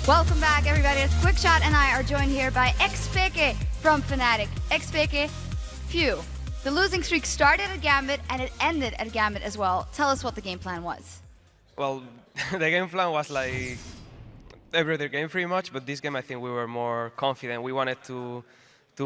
Welcome back, everybody. It's Quickshot and I are joined here by XPK from Fnatic. XPK, phew. The losing streak started at Gambit and it ended at Gambit as well. Tell us what the game plan was. Well, the game plan was like every other game pretty much, but this game I think we were more confident. We wanted to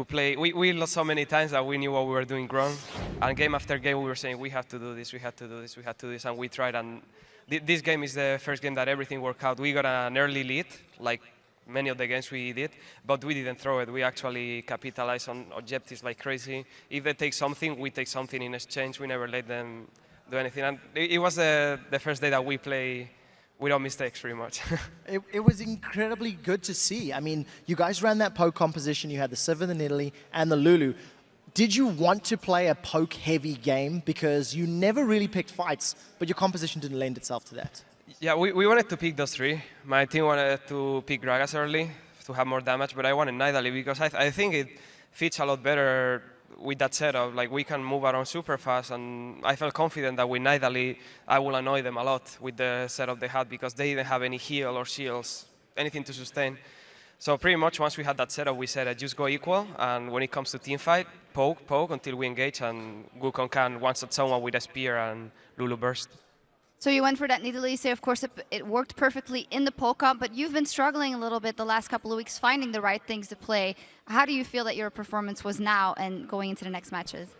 play. We lost so many times that we knew what we were doing wrong. And game after game we were saying we have to do this, we have to do this, we have to do this, and we tried. And this game is the first game that everything worked out. We got an early lead, like many of the games we did, but we didn't throw it. We actually capitalized on objectives like crazy. If they take something, we take something in exchange. We never let them do anything. And it was the first day that we play without mistakes, pretty much. It was incredibly good to see. I mean, you guys ran that poke composition. You had the Sivir, the Nidalee, and the Lulu. Did you want to play a poke-heavy game? Because you never really picked fights, but your composition didn't lend itself to that. Yeah, we wanted to pick those three. My team wanted to pick Gragas early to have more damage, but I wanted Nidalee because I think it fits a lot better with that setup. Like, we can move around super fast, and I felt confident that with Nidalee, I will annoy them a lot with the setup they had because they didn't have any heal or shields, anything to sustain. So pretty much once we had that setup, we said just go equal, and when it comes to team fight, poke until we engage, and Wukong can one-shot someone with a spear and Lulu burst. So you went for that Nidalee, so of course it worked perfectly in the poke comp, but you've been struggling a little bit the last couple of weeks finding the right things to play. How do you feel that your performance was now and going into the next matches?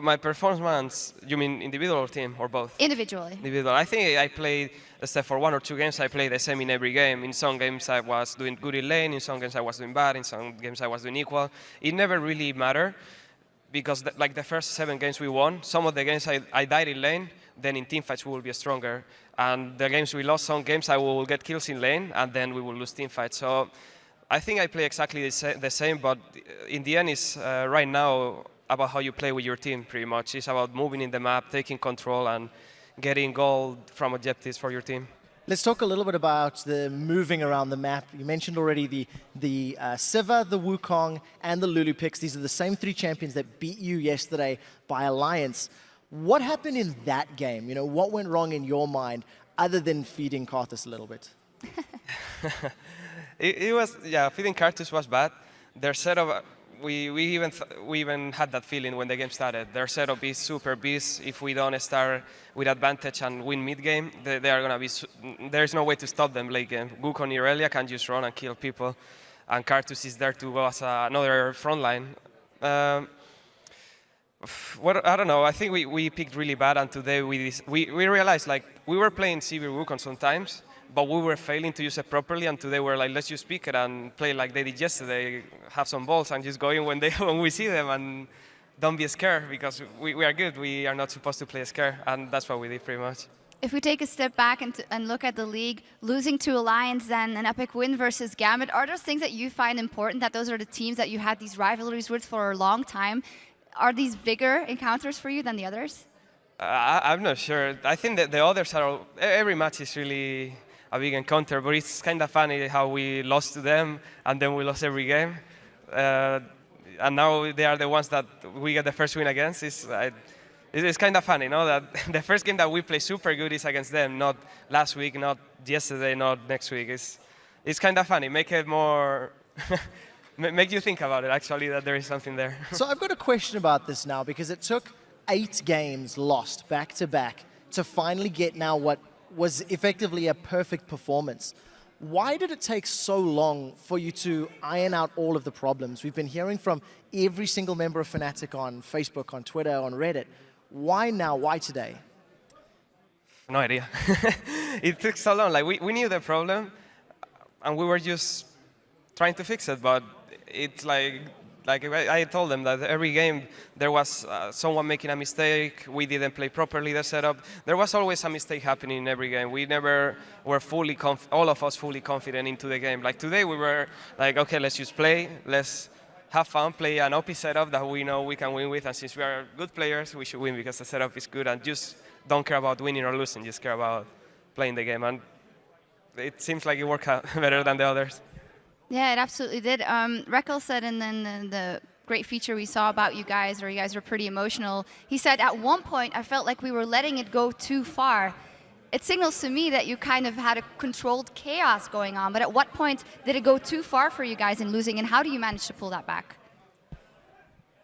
My performance, you mean individual or team, or both? Individually. Individual. I think I played, except for 1 or 2 games, I played the same in every game. In some games I was doing good in lane, in some games I was doing bad, in some games I was doing equal. It never really mattered, because like the first 7 games we won, some of the games I died in lane, then in teamfights we will be stronger. And the games we lost, some games I will get kills in lane, and then we will lose teamfights. So I think I play exactly the same, but in the end it's right now about how you play with your team, pretty much. It's about moving in the map, taking control, and getting gold from objectives for your team. Let's talk a little bit about the moving around the map. You mentioned already the Sivir, the Wukong, and the Lulu picks. These are the same 3 champions that beat you yesterday by alliance. What happened in that game? You know, what went wrong in your mind, other than feeding Karthus a little bit? It was, yeah, feeding Karthus was bad. Their setup, we even had that feeling when the game started. Their setup is super beast. If we don't start with advantage and win mid game, they are gonna be. There's no way to stop them late game. Wukong Irelia can just run and kill people, and Karthus is there to go as another front line. I don't know. I think we picked really bad, and today we realized like we were playing Sivir Wukong sometimes, but we were failing to use it properly, and today we're like, let's just pick it and play like they did yesterday, have some balls and just go in when we see them, and don't be scared, because we are good. We are not supposed to play scared, and that's what we did pretty much. If we take a step back and look at the league, losing to Alliance and an epic win versus Gambit, are those things that you find important, that those are the teams that you had these rivalries with for a long time? Are these bigger encounters for you than the others? I'm not sure. I think that the others are, every match is really a big encounter, but it's kind of funny how we lost to them and then we lost every game. And now they are the ones that we get the first win against. It's kind of funny, no? That the first game that we play super good is against them, not last week, not yesterday, not next week. It's kind of funny. Make it more... Make you think about it, actually, that there is something there. So I've got a question about this now, because it took 8 games lost back-to-back to finally get now what was effectively a perfect performance. Why did it take so long for you to iron out all of the problems? We've been hearing from every single member of Fnatic on Facebook, on Twitter, on Reddit. Why now? Why today? No idea. It took so long. Like, we knew the problem, and we were just trying to fix it, but it's like I told them that every game there was someone making a mistake, we didn't play properly the setup. There was always a mistake happening in every game. We never were fully, all of us fully confident into the game. Like today we were like, okay, let's just play, let's have fun, play an OP setup that we know we can win with, and since we are good players, we should win because the setup is good, and just don't care about winning or losing, just care about playing the game. And it seems like it worked out better than the others. Yeah, it absolutely did. Rekel said in the great feature we saw about you guys, where you guys were pretty emotional, he said, at one point, I felt like we were letting it go too far. it signals to me that you kind of had a controlled chaos going on. But at what point did it go too far for you guys in losing, and how do you manage to pull that back?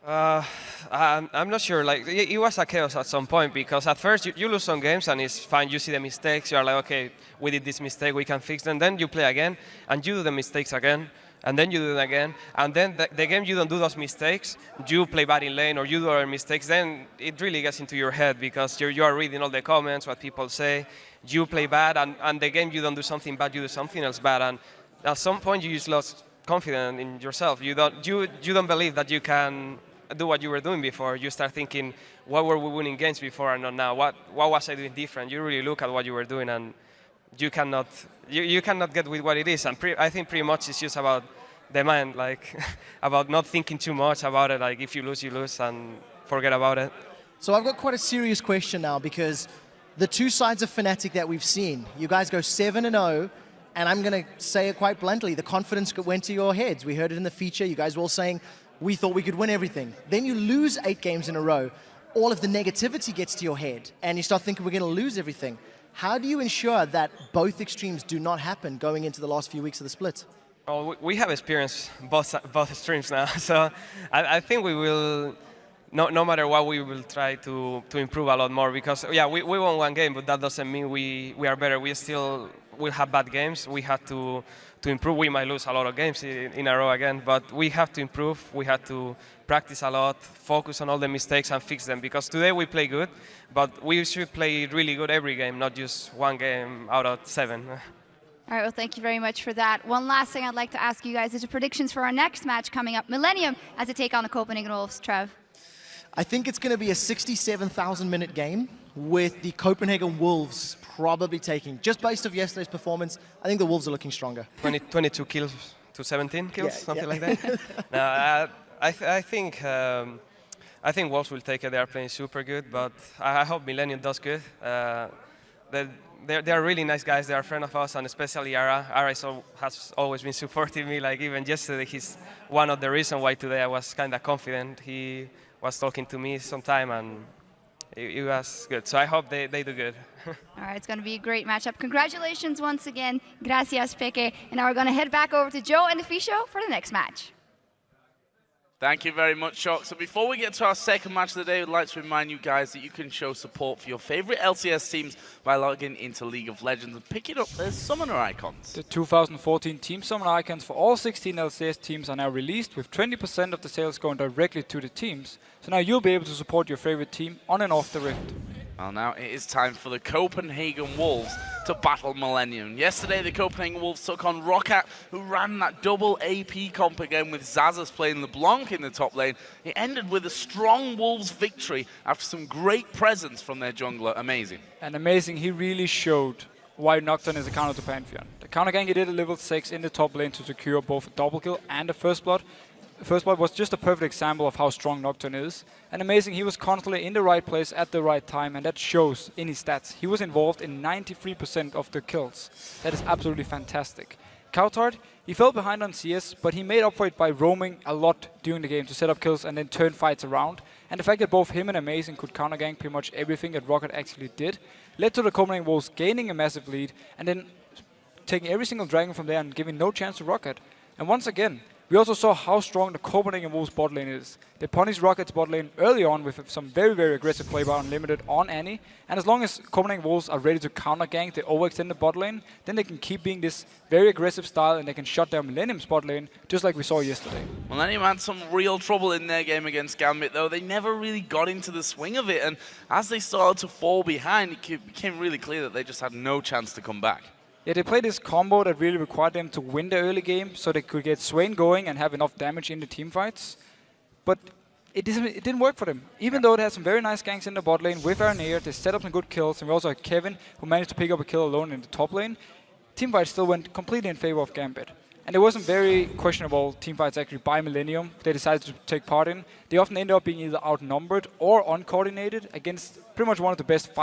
I'm not sure. Like it was a chaos at some point because at first you lose some games and it's fine. You see the mistakes. You are like, okay, we did this mistake. We can fix them. Then you play again and you do the mistakes again, and then you do it again. And then the game you don't do those mistakes. You play bad in lane or you do other mistakes. Then it really gets into your head because you are reading all the comments, what people say. You play bad, and the game you don't do something bad. You do something else bad, and at some point you just lost confidence in yourself. You don't believe that you can do what you were doing before. You start thinking, what were we winning games before and not now? What was I doing different? You really look at what you were doing, and you cannot get with what it is. And I think pretty much it's just about the mind, like about not thinking too much about it. Like if you lose, and forget about it. So I've got quite a serious question now, because the two sides of Fnatic that we've seen, you guys go 7-0, and I'm going to say it quite bluntly, the confidence went to your heads. We heard it in the feature. You guys were all saying, we thought we could win everything. Then you lose 8 games in a row. All of the negativity gets to your head, and you start thinking we're going to lose everything. How do you ensure that both extremes do not happen going into the last few weeks of the split? Well, we have experienced both extremes now, so I think we will, no matter what, we will try to improve a lot more, because yeah, we won one game, but that doesn't mean we are better. We still will have bad games. We have to improve. We might lose a lot of games in a row again, but we have to improve. We have to practice a lot, focus on all the mistakes and fix them, because today we play good, but we should play really good every game, not just one game out of 7. All right, well, thank you very much for that. One last thing I'd like to ask you guys is your predictions for our next match coming up. Millennium as a take on the Copenhagen Wolves. Trev? I think it's going to be a 67,000-minute game with the Copenhagen Wolves probably taking, just based off yesterday's performance, I think the Wolves are looking stronger. 22 kills to 17 kills, something like that. I think Wolves will take it. They are playing super good, but I hope Millennium does good. They are really nice guys. They are a friend of us, and especially Ara. Ara has always been supporting me. Like even yesterday, he's one of the reasons why today I was kind of confident. He was talking to me sometime, and it was good. So I hope they do good. All right, it's going to be a great matchup. Congratulations once again. Gracias, Peque. And now we're going to head back over to Joe and the Fisho for the next match. Thank you very much, Shock. So before we get to our second match of the day, I'd like to remind you guys that you can show support for your favorite LCS teams by logging into League of Legends and picking up their summoner icons. The 2014 Team Summoner icons for all 16 LCS teams are now released, with 20% of the sales going directly to the teams. So now you'll be able to support your favorite team on and off the Rift. Well, now it is time for the Copenhagen Wolves to battle Millennium. Yesterday, the Copenhagen Wolves took on Roccat, who ran that double AP comp again with Zazas playing LeBlanc in the top lane. It ended with a strong Wolves victory after some great presence from their jungler. Amazing. And amazing, he really showed why Nocturne is a counter to Pantheon. The counter gank he did at level 6 in the top lane to secure both a double kill and a first blood. First Blood was just a perfect example of how strong Nocturne is. And amazing, he was constantly in the right place at the right time, and that shows in his stats. He was involved in 93% of the kills. That is absolutely fantastic. Coutard, he fell behind on CS, but he made up for it by roaming a lot during the game to set up kills and then turn fights around. And the fact that both him and Amazing could counter gank pretty much everything that Roccat actually did led to the Copenhagen Wolves gaining a massive lead and then taking every single dragon from there and giving no chance to Roccat. And once again, we also saw how strong the Copenhagen Wolves bot lane is. They punished Rocket's bot lane early on with some very, very aggressive play by Unlimited on Annie. And as long as Copenhagen Wolves are ready to counter gank the overextended bot lane, then they can keep being this very aggressive style and they can shut down Millennium's bot lane, just like we saw yesterday. Millennium had some real trouble in their game against Gambit, though. They never really got into the swing of it. And as they started to fall behind, it became really clear that they just had no chance to come back. Yeah, they played this combo that really required them to win the early game so they could get Swain going and have enough damage in the team fights. But it didn't work for them. Even though they had some very nice ganks in the bot lane with Arnair, they set up some good kills, and we also had Kevin, who managed to pick up a kill alone in the top lane. Team fights still went completely in favor of Gambit. And there were some very questionable team fights actually by Millennium they decided to take part in. They often ended up being either outnumbered or uncoordinated against pretty much one of the best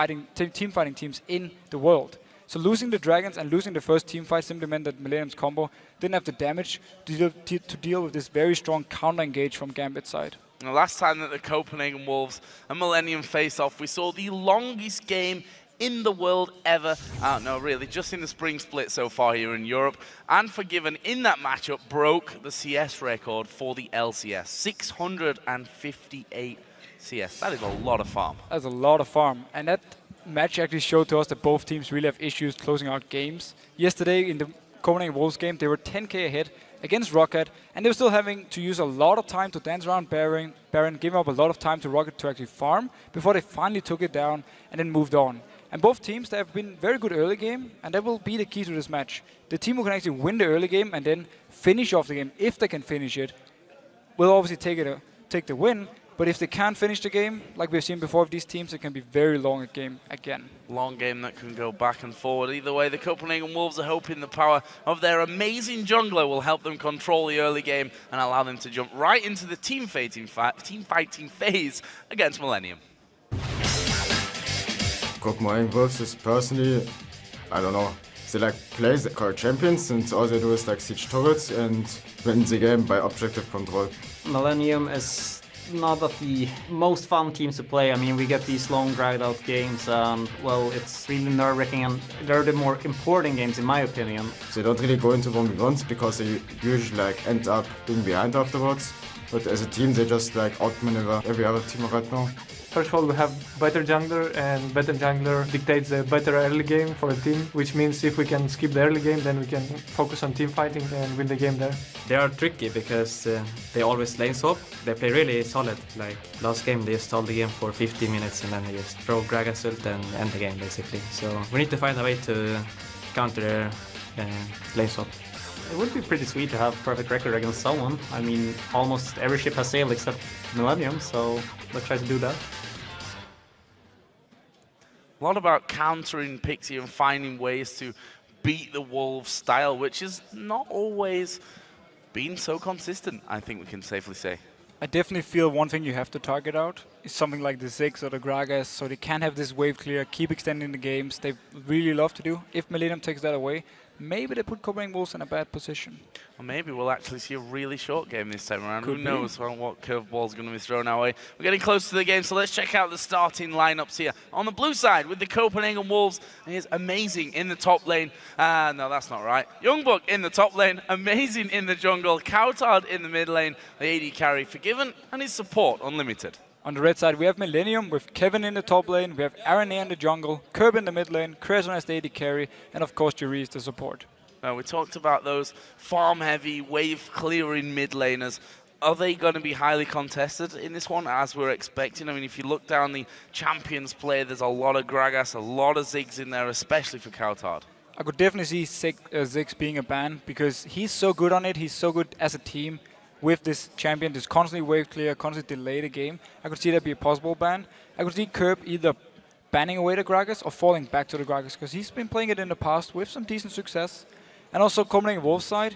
team fighting teams in the world. So losing the Dragons and losing the first team fight simply meant that Millennium's combo didn't have the damage to deal with this very strong counter-engage from Gambit's side. The last time that the Copenhagen Wolves and Millennium faced off, we saw the longest game in the world ever. No, really, just in the spring split so far here in Europe. And Forgiven in that matchup broke the CS record for the LCS. 658 CS. That is a lot of farm. That's a lot of farm. And that match actually showed to us that both teams really have issues closing out games. Yesterday in the Copenhagen Wolves game, they were 10k ahead against Rocket, and they were still having to use a lot of time to dance around Baron, giving up a lot of time to Rocket to actually farm before they finally took it down and then moved on. And both teams, they have been very good early game, and that will be the key to this match. The team who can actually win the early game and then finish off the game, if they can finish it, will obviously take the win. But if they can't finish the game, like we've seen before with these teams, it can be very long a game again. Long game that can go back and forward. Either way, the Copenhagen Wolves are hoping the power of their amazing jungler will help them control the early game and allow them to jump right into the team fighting phase against Millennium. Copenhagen Wolves is personally, I don't know, they like play the core champions and all they do is like siege turrets and win the game by objective control. Millennium is not of the most fun teams to play. I mean, we get these long drag out games and, well, it's really nerve-wracking and they're the more important games in my opinion. They don't really go into 1v1s because they usually like end up being behind afterwards. But as a team, they just like outmaneuver every other team right now. First of all, we have better jungler, and better jungler dictates the better early game for the team, which means if we can skip the early game, then we can focus on team fighting and win the game there. They are tricky because they always lane swap. They play really solid. Like last game, they just stalled the game for 15 minutes and then they just throw Gragas ult and end the game basically. So we need to find a way to counter their lane swap. It would be pretty sweet to have perfect record against someone. I mean, almost every ship has sailed except Millennium, so let's try to do that. A lot about countering Pixie and finding ways to beat the Wolves style, which has not always been so consistent, I think we can safely say. I definitely feel one thing you have to target out is something like the Ziggs or the Gragas, so they can have this wave clear, keep extending the games. They really love to do. If Millennium takes that away, maybe they put Copenhagen Wolves in a bad position. Or maybe we'll actually see a really short game this time around. Who knows what curveball's going to be thrown our way. We're getting close to the game, so let's check out the starting lineups here. On the blue side with the Copenhagen Wolves, he is amazing in the top lane. No, that's not right. Youngbuck in the top lane, amazing in the jungle, Coutard in the mid lane, the AD carry Forgiven, and his support Unlimited. On the red side, we have Millennium with Kevin in the top lane, we have Aaron in the jungle, Curb in the mid lane, Cresson as the AD carry, and of course Jerry is the support. Now, we talked about those farm-heavy, wave-clearing mid laners. Are they going to be highly contested in this one, as we're expecting? I mean, if you look down the champions play, there's a lot of Gragas, a lot of Ziggs in there, especially for Coutard. I could definitely see Ziggs being a ban, because he's so good on it, he's so good as a team. With this champion, just constantly wave clear, constantly delay the game. I could see that be a possible ban. I could see Curb either banning away the Gragas or falling back to the Gragas, because he's been playing it in the past with some decent success. And also, Copenhagen Wolves side,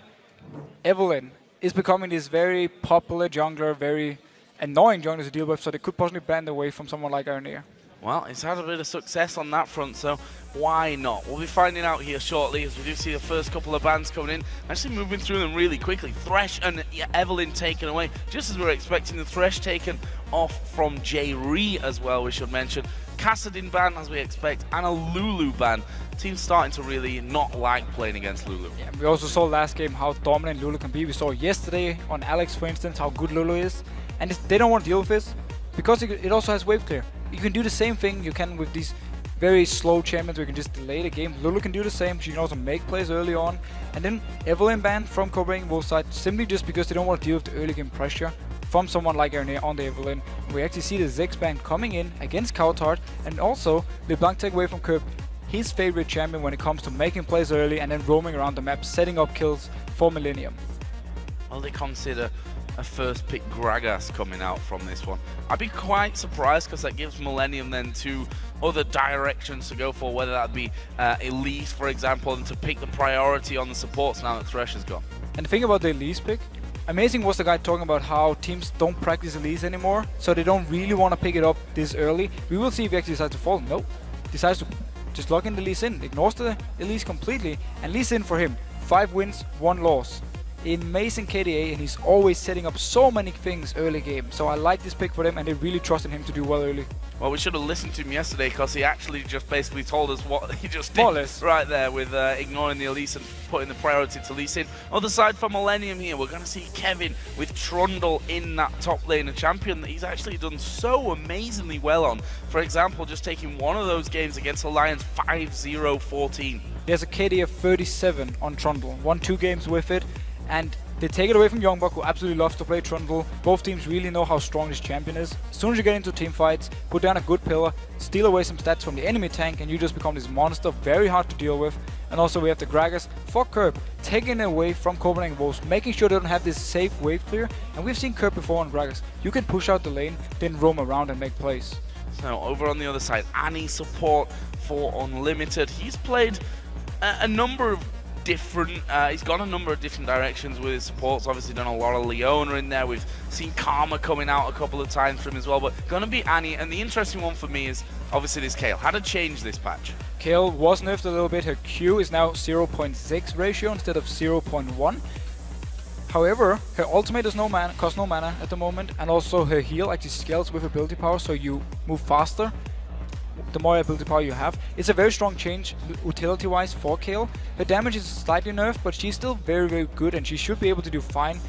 Evelyn is becoming this very popular jungler, very annoying jungler to deal with, so they could possibly ban away from someone like Arnir. Well, he's had a bit of success on that front, so why not? We'll be finding out here shortly, as we do see the first couple of bans coming in. Actually moving through them really quickly. Thresh and Evelyn taken away, just as we were expecting. The Thresh taken off from J-Ree as well, we should mention. Kassadin ban, as we expect, and a Lulu ban. Team's starting to really not like playing against Lulu. Yeah, we also saw last game how dominant Lulu can be. We saw yesterday on Alex, for instance, how good Lulu is. And they don't want to deal with this, because it also has wave clear. You can do the same thing you can with these very slow champions where you can just delay the game. Lulu can do the same. She can also make plays early on. And then Evelyn banned from Copenhagen Wolves side simply just because they don't want to deal with the early game pressure from someone like Arnir on the Evelyn. We actually see the Ziggs ban coming in against Coutard, and also LeBlanc take away from Curb his favorite champion when it comes to making plays early and then roaming around the map, setting up kills for Millennium. Will they consider a first pick Gragas coming out from this one? I'd be quite surprised, because that gives Millennium then two other directions to go for, whether that be Elise, for example, and to pick the priority on the supports now that Thresh is gone. And the thing about the Elise pick, amazing was the guy talking about how teams don't practice Elise anymore, so they don't really want to pick it up this early. We will see if he actually decides to fall. No, decides to just lock in the Elise in, ignores the Elise completely, and Elise in for him. 5 wins, 1 loss. Amazing KDA, and he's always setting up so many things early game. So I like this pick for them, and they really trusted him to do well early. Well, we should have listened to him yesterday because he actually just basically told us what he just More or did less. right there with ignoring the Elise and putting the priority to Lee Sin. Other side for Millennium here, we're going to see Kevin with Trundle in that top lane, a champion that he's actually done so amazingly well on. For example, just taking one of those games against Alliance 5-0-14. He has a KD of 37 on Trundle, won 2 games with it, and they take it away from Youngbuck, who absolutely loves to play Trundle. Both teams really know how strong this champion is. As soon as you get into team fights, put down a good pillar, steal away some stats from the enemy tank, and you just become this monster, very hard to deal with. And also we have the Gragas for Curb, taking it away from Copenhagen Wolves, making sure they don't have this safe wave clear. And we've seen Curb before on Gragas. You can push out the lane, then roam around and make plays. So over on the other side, Annie support for Unlimited. He's played a number of different, he's gone a number of different directions with his supports. Obviously done a lot of Leona in there. We've seen Karma coming out a couple of times from him as well, but gonna be Annie. And the interesting one for me is obviously this Kayle. How to change this patch? Kayle was nerfed a little bit. Her Q is now 0.6 ratio instead of 0.1. However, her ultimate does cost no mana at the moment, and also her heal actually scales with ability power, so you move faster the more ability power you have. It's a very strong change utility-wise for Kayle. Her damage is slightly nerfed, but she's still very, very good, and she should be able to do fine.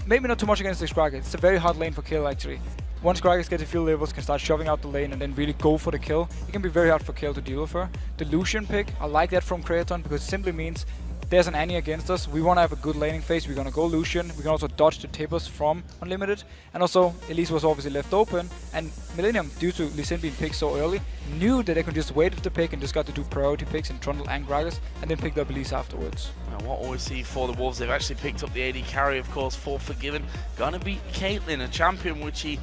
Maybe not too much against this Gragas. It's a very hard lane for Kayle actually. Once Gragas gets a few levels, can start shoving out the lane and then really go for the kill. It can be very hard for Kayle to deal with her. The Lucian pick, I like that from Kraton because it simply means there's an Annie against us. We want to have a good laning phase. We're going to go Lucian. We can also dodge the Tibbers from Unlimited. And also, Elise was obviously left open. And Millennium, due to Lee Sin being picked so early, knew that they could just wait with the pick and just got to do priority picks in Trundle and Gragas, and then picked up Elise afterwards. And what we see for the Wolves, they've actually picked up the AD carry, of course, for Forgiven. Gonna beat Caitlyn, a champion which he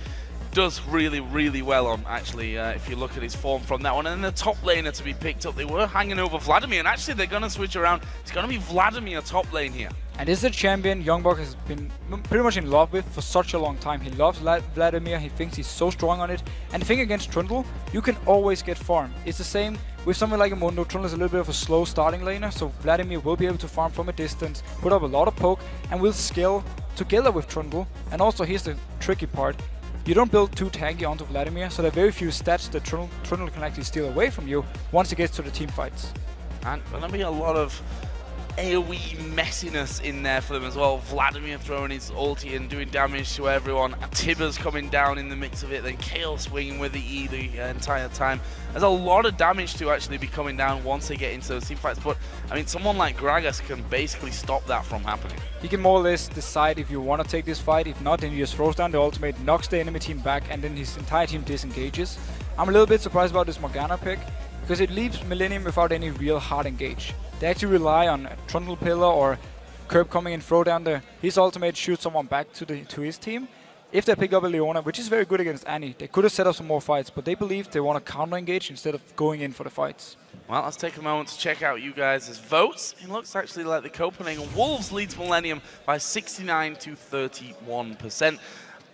does really, really well on, actually, if you look at his form from that one. And then the top laner to be picked up, they were hanging over Vladimir, and actually they're going to switch around. It's going to be Vladimir top lane here. And this is a champion Youngbuck has been pretty much in love with for such a long time. He loves Vladimir, he thinks he's so strong on it. And the thing against Trundle, you can always get farm. It's the same with something like a Mundo. Trundle is a little bit of a slow starting laner, so Vladimir will be able to farm from a distance, put up a lot of poke, and will scale together with Trundle. And also here's the tricky part. You don't build too tanky onto Vladimir, so there are very few stats that Trundle can actually steal away from you once it gets to the team fights. And gonna be a lot of AoE messiness in there for them as well. Vladimir throwing his ulti and doing damage to everyone. Tibbers coming down in the mix of it. Then Kayle swinging with the E the entire time. There's a lot of damage to actually be coming down once they get into those team fights. But I mean, someone like Gragas can basically stop that from happening. He can more or less decide if you want to take this fight. If not, then he just throws down the ultimate, knocks the enemy team back, and then his entire team disengages. I'm a little bit surprised about this Morgana pick, because it leaves Millennium without any real hard engage. They actually rely on a Trundle pillar or Curb coming and throw down his ultimate, shoot someone back to his team. If they pick up a Leona, which is very good against Annie, they could have set up some more fights, but they believe they want to counter-engage instead of going in for the fights. Well, let's take a moment to check out you guys' votes. It looks actually like the Copenhagen Wolves leads Millennium by 69 to 31%.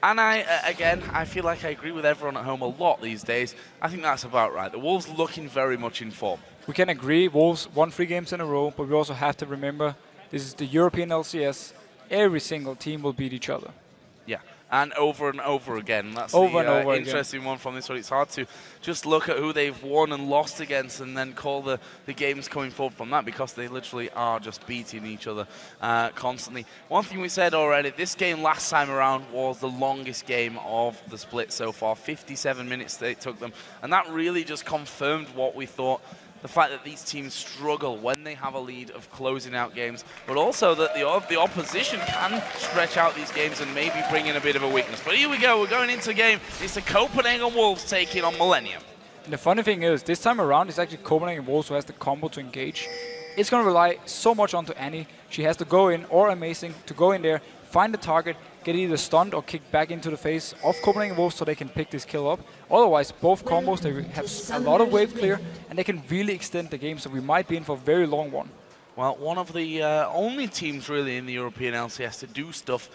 And I feel like I agree with everyone at home a lot these days. I think that's about right. The Wolves looking very much in form. We can agree, Wolves won 3 games in a row, but we also have to remember this is the European LCS. Every single team will beat each other. Yeah, and over again. That's the interesting one from this one. It's hard to just look at who they've won and lost against and then call the games coming forward from that, because they literally are just beating each other constantly. One thing we said already, this game last time around was the longest game of the split so far. 57 minutes it took them, and that really just confirmed what we thought. The fact that these teams struggle when they have a lead of closing out games, but also that the opposition can stretch out these games and maybe bring in a bit of a weakness. But here we go, we're going into game. It's the Copenhagen Wolves taking on Millennium. And the funny thing is, this time around, it's actually Copenhagen Wolves who has the combo to engage. It's going to rely so much onto Annie. She has to go in, or Amazing, to go in there, find the target, get either stunned or kicked back into the face of Copenhagen Wolves so they can pick this kill up. Otherwise, both combos, they have a lot of wave clear, and they can really extend the game, so we might be in for a very long one. Well, one of the only teams really in the European LCS to do stuff,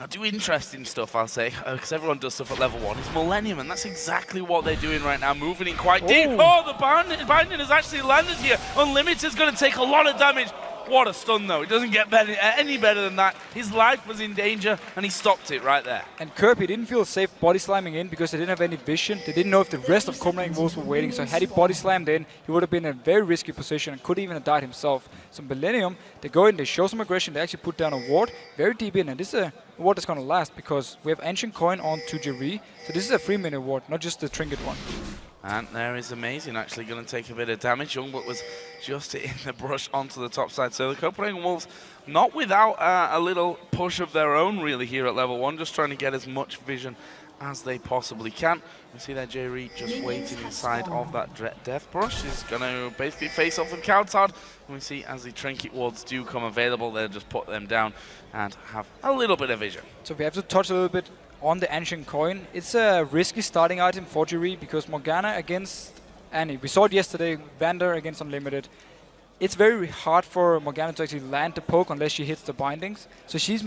do interesting stuff, I'll say, because everyone does stuff at level 1. It's Millennium, and that's exactly what they're doing right now, moving in quite deep. Oh, the binding has actually landed here. Unlimited is going to take a lot of damage. What a stun, though. It doesn't get better, any better than that. His life was in danger, and he stopped it right there. And Kirby didn't feel safe body slamming in because they didn't have any vision. They didn't know if the rest of Copenhagen Wolves were waiting. So had he body slammed in, he would have been in a very risky position and could even have died himself. So Millennium, they go in, they show some aggression, they actually put down a ward very deep in. And this is a ward that's going to last because we have Ancient Coin on to Jerry. So this is a 3-minute ward, not just the trinket one. And there is Amazing actually going to take a bit of damage. Youngblood was just in the brush onto the top side. So the Copenhagen Wolves, not without a little push of their own really here at level 1, just trying to get as much vision as they possibly can. We see that Jerry just waiting inside of that death brush. He's going to basically face off with Countard. And we see as the trinket wards do come available, they'll just put them down and have a little bit of vision. So we have to touch a little bit on the Ancient Coin. It's a risky starting item for Jerry because Morgana against Annie. We saw it yesterday, Vander against Unlimited. It's very hard for Morgana to actually land the poke unless she hits the bindings. So she's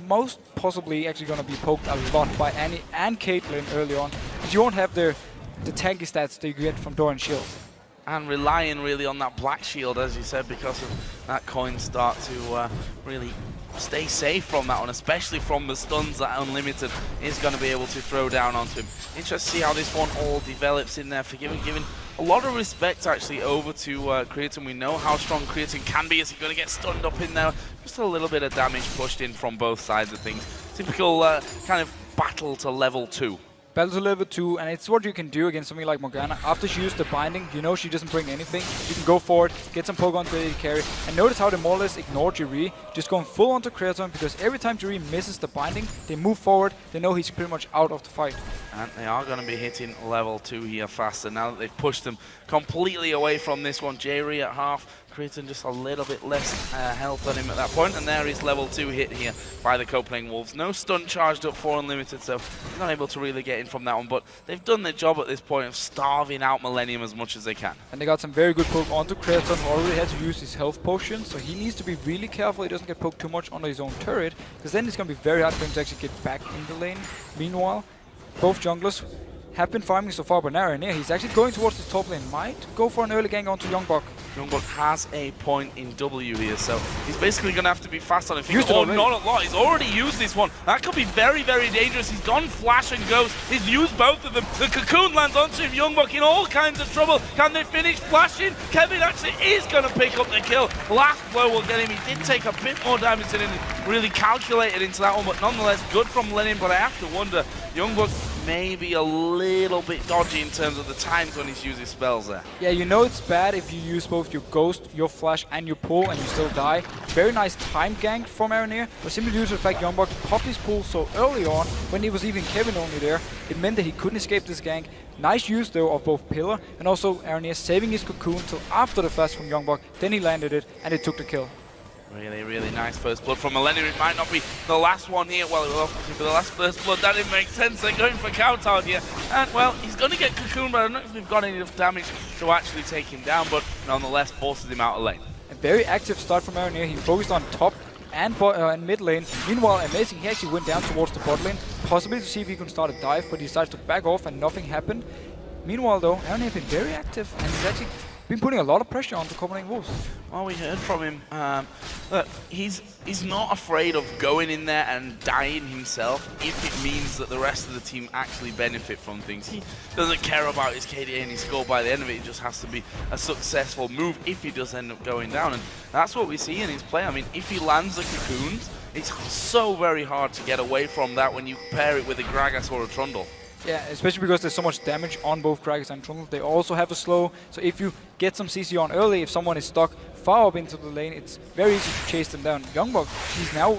most possibly actually going to be poked a lot by Annie and Caitlyn early on. But you won't have the tanky stats that you get from Door and Shield. And relying really on that black shield, as you said, because of that coin start to really stay safe from that one, especially from the stuns that Unlimited is going to be able to throw down onto him. Interesting to see how this one all develops in there. Giving a lot of respect actually over to Creatine. We know how strong Creatine can be. Is he going to get stunned up in there? Just a little bit of damage pushed in from both sides of things. Typical kind of battle to level 2. Battle to level 2, and it's what you can do against something like Morgana. After she used the binding, you know she doesn't bring anything. You can go for it, get some poke onto the carry, and notice how they more or less ignore Jerry, just going full onto Creaton, because every time Jerry misses the binding, they move forward, they know he's pretty much out of the fight. And they are going to be hitting level 2 here faster now that they've pushed them completely away from this one. Jerry at half, Creaton just a little bit less health on him at that point, and there is level 2 hit here by the Copenhagen Wolves. No stun charged up for Unlimited, so he's not able to really get in from that one, but they've done their job at this point of starving out Millennium as much as they can. And they got some very good poke onto Creaton, who already had to use his health potion, so he needs to be really careful he doesn't get poked too much onto his own turret, because then it's going to be very hard for him to actually get back in the lane. Meanwhile, both junglers have been farming so far, but now he's actually going towards the top lane. Might go for an early gank onto Youngbok. Youngbok has a point in W here, so he's basically going to have to be fast on it. Oh, not a lot. He's already used this one. That could be very, very dangerous. He's gone flash and ghost. He's used both of them. The cocoon lands onto him. Youngbok in all kinds of trouble. Can they finish flashing? Kevin actually is going to pick up the kill. Last blow will get him. He did take a bit more damage than really calculated into that one, but nonetheless good from Lennon. But I have to wonder, Youngbok maybe a little bit dodgy in terms of the times when he's using spells there. Yeah, you know it's bad if you use both your Ghost, your Flash, and your Pull, and you still die. Very nice time gank from Aranir, but simply due to the fact Youngbok popped his Pull so early on, when he was even Kevin only there, it meant that he couldn't escape this gank. Nice use though of both Pillar, and also Aranir saving his Cocoon till after the flash from Youngbok, then he landed it, and it took the kill. Really, really nice first blood from Millennium. It might not be the last one here. Well, it will obviously be the last first blood. That didn't make sense. They're going for Countard here. And, well, he's going to get Cocoon, but I don't know if they've got enough damage to actually take him down, but nonetheless forces him out of lane. A very active start from Aranir. He focused on top and mid lane. Meanwhile, Amazing, he actually went down towards the bot lane, possibly to see if he can start a dive, but he decided to back off and nothing happened. Meanwhile, though, Aranir has been very active, and he's actually been putting a lot of pressure on the Copenhagen Wolves. Well, we heard from him that he's not afraid of going in there and dying himself if it means that the rest of the team actually benefit from things. He doesn't care about his KDA and his score by the end of it. It just has to be a successful move if he does end up going down. And that's what we see in his play. I mean, if he lands the cocoons, it's so very hard to get away from that when you pair it with a Gragas or a Trundle. Yeah, especially because there's so much damage on both Gragas and Trundle. They also have a slow, so if you get some CC on early, if someone is stuck far up into the lane, it's very easy to chase them down. Youngbok,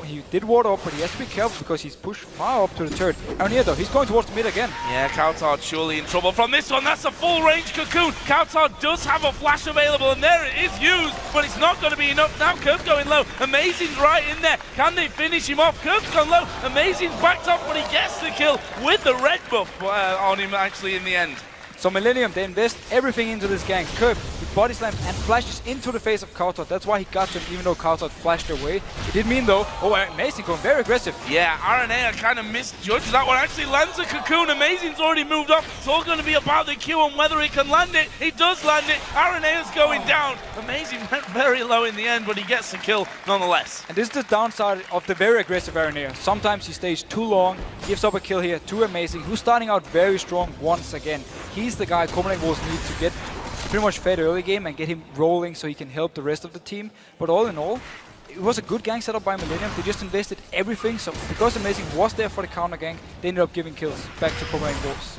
he did ward up, but he has to be careful because he's pushed far up to the turret. Aranir though, he's going towards the mid again. Yeah, Countard surely in trouble from this one. That's a full range Cocoon. Countard does have a flash available, and there it is used, but it's not going to be enough. Now Curve's going low. Amazing's right in there. Can they finish him off? Curve's gone low. Amazing's backed off, but he gets the kill with the red buff on him actually in the end. So Millennium, they invest everything into this gang. Curb, he body slams and flashes into the face of Kautot. That's why he got him, even though Kautot flashed away. It did mean though, oh, Amazing going very aggressive. Yeah, RNA kind of misjudged that one. Actually lands a cocoon. Amazing's already moved up. It's all going to be about the Q and whether he can land it. He does land it. RNA is going down. Amazing went very low in the end, but he gets the kill nonetheless. And this is the downside of the very aggressive Aranea. Sometimes he stays too long, gives up a kill here to Amazing, who's starting out very strong once again. He's the guy Copenhagen Wolves need to get pretty much fed early game and get him rolling so he can help the rest of the team. But all in all, it was a good gang setup by Millennium. They just invested everything, so because Amazing was there for the counter gang, they ended up giving kills back to Copenhagen Wolves.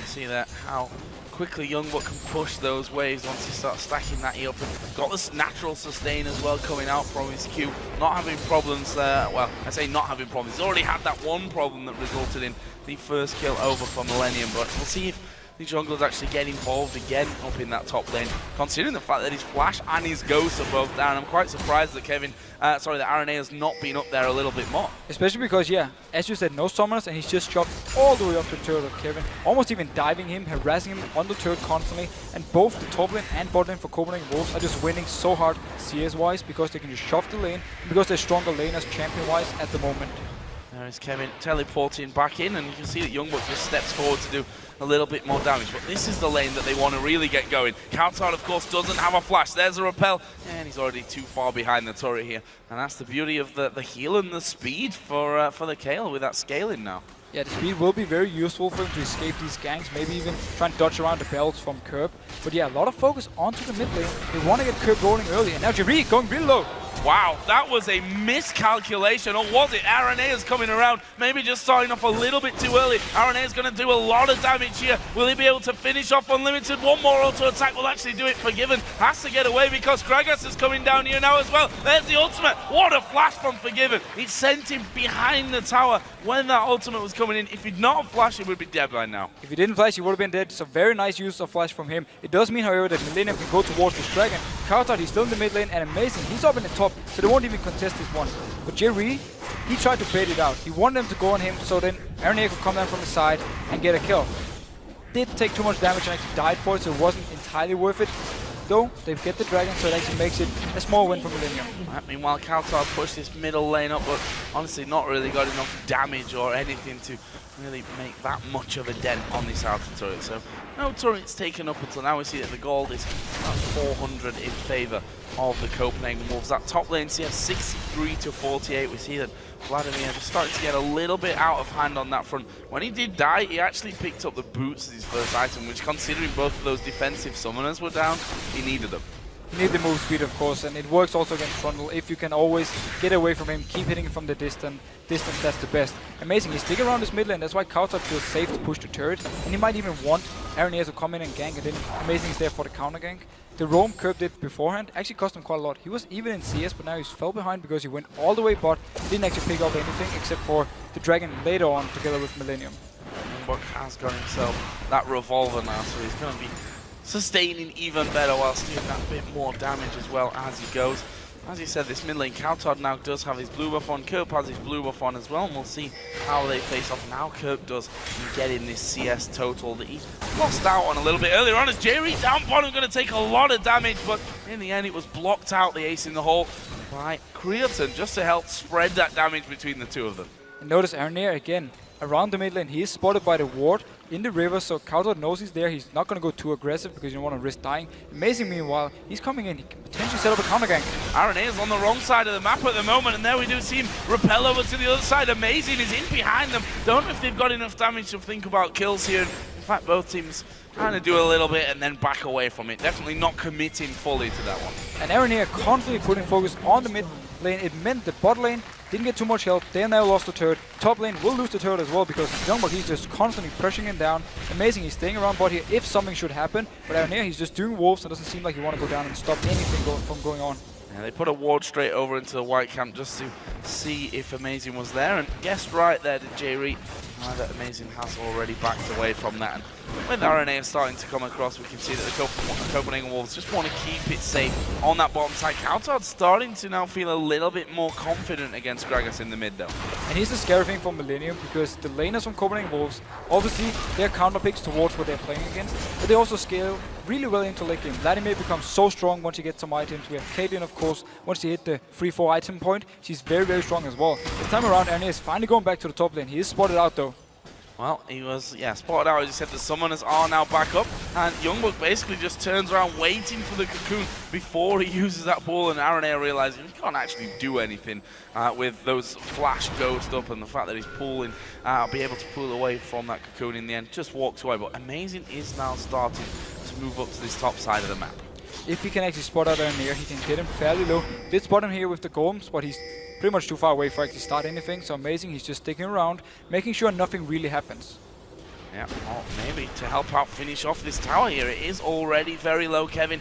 You see that, how quickly Youngbuck can push those waves once he starts stacking that E up. And got this natural sustain as well coming out from his Q. Not having problems there. Well, I say not having problems. He's already had that one problem that resulted in the first kill over for Millennium. But we'll see if the junglers actually get involved again up in that top lane. Considering the fact that his Flash and his Ghost are both down, I'm quite surprised that that RNA has not been up there a little bit more. Especially because, yeah, as you said, no summoners, and he's just chopped all the way up to the turret of Kevin, almost even diving him, harassing him on the turret constantly, and both the top lane and bot lane for Copenhagen Wolves are just winning so hard CS-wise because they can just shove the lane, and because they're stronger laners champion-wise at the moment. There is Kevin teleporting back in, and you can see that Youngbuck just steps forward to do a little bit more damage. But this is the lane that they want to really get going. Kautot, of course, doesn't have a flash. There's a repel, and he's already too far behind the turret here. And that's the beauty of the heal and the speed for the Kayle with that scaling now. Yeah, the speed will be very useful for him to escape these ganks, maybe even try and dodge around the belts from Curb. But yeah, a lot of focus onto the mid lane. They want to get Curb rolling early, and now Jerry going really low. Wow, that was a miscalculation, or was it? RNA is coming around, maybe just starting off a little bit too early. RNA is going to do a lot of damage here. Will he be able to finish off Unlimited? One more auto attack will actually do it. Forgiven has to get away because Gragas is coming down here now as well. There's the ultimate. What a flash from Forgiven. It sent him behind the tower when that ultimate was coming in. If he'd not flashed, he would be dead by now. If he didn't flash, he would have been dead. So very nice use of flash from him. It does mean, however, that Millennium can go towards this dragon. Kautot, he's still in the mid lane, and Amazing, he's up in the top, so they won't even contest this one. But Jerry, he tried to bait it out. He wanted them to go on him, so then Aranea could come down from the side and get a kill. Did take too much damage and actually died for it, so it wasn't entirely worth it. Though, they get the dragon, so it actually makes it a small win for Millennium. Meanwhile, Kautot pushed this middle lane up, but honestly not really got enough damage or anything to really make that much of a dent on this outer turret. So no turrets taken up until now. We see that the gold is about 400 in favour of the Copenhagen Wolves. That top lane CS 63 to 48. We see that Vladimir just starting to get a little bit out of hand on that front. When he did die, he actually picked up the boots as his first item, which, considering both of those defensive summoners were down, he needed them. You need the move speed, of course, and it works also against Frontal. If you can always get away from him, keep hitting him from the distance, that's the best. Amazing, he's sticking around this mid lane, that's why Kautot feels safe to push the turret, and he might even want Aranea to come in and gank, and then Amazing is there for the counter gank. The roam Curb did beforehand actually cost him quite a lot. He was even in CS, but now he's fell behind because he went all the way bot, didn't actually pick up anything except for the dragon later on together with Millennium. Youngbuck has got himself that revolver now, so he's going to be sustaining even better whilst doing that bit more damage as well as he goes. As you said, this mid lane Kautot now does have his blue buff on. Kirk has his blue buff on as well, and we'll see how they face off and how Kirk does in getting this CS total that he lost out on a little bit earlier on. As Jerry down bottom going to take a lot of damage, but in the end it was blocked out, the ace in the hole, by Creaton, just to help spread that damage between the two of them. And notice Aranea again around the mid lane. He is spotted by the ward in the river, so Kautot knows he's there. He's not going to go too aggressive because you don't want to risk dying. Amazing, meanwhile, he's coming in. He can potentially set up a counter gank. RNA is on the wrong side of the map at the moment, and there we do see him repel over to the other side. Amazing is in behind them. Don't know if they've got enough damage to think about kills here. In fact, both teams kind of do a little bit and then back away from it. Definitely not committing fully to that one. And Aranea constantly putting focus on the mid lane. It meant the bot lane didn't get too much help. They now lost the turret. Top lane will lose the turret as well because Youngbuck, he's just constantly pushing him down. Amazing, he's staying around bot here if something should happen. But Aranea, he's just doing wolves and doesn't seem like he want to go down and stop anything from going on. Yeah, they put a ward straight over into the white camp just to see if Amazing was there, and guessed right there did J-Reet. That Amazing has already backed away from that. And with RNA starting to come across, we can see that the Copenhagen Wolves just want to keep it safe on that bottom side. Kautot's starting to now feel a little bit more confident against Gragas in the mid though. And here's the scary thing for Millennium, because the laners from Copenhagen Wolves, obviously they're counter picks towards what they're playing against, but they also scale really well into late game. Vladimir becomes so strong once he gets some items. We have Caitlyn, of course, once she hit the 3-4 item point, she's very, very strong as well. This time around, Arne is finally going back to the top lane. He is spotted out though. Well, he was, spotted out. As he said, the summoners are now back up. And Youngbuck basically just turns around waiting for the cocoon before he uses that ball. And Aranea realizing he can't actually do anything with those flash ghost up, and the fact that he's pulling, be able to pull away from that cocoon in the end. Just walks away. But Amazing is now starting to move up to this top side of the map. If he can actually spot out Aranea, he can get him fairly low. Did spot him here with the golems, but he's pretty much too far away for actually start anything. So Amazing, he's just sticking around, making sure nothing really happens. Yeah, well, maybe to help out finish off this tower here. It is already very low, Kevin.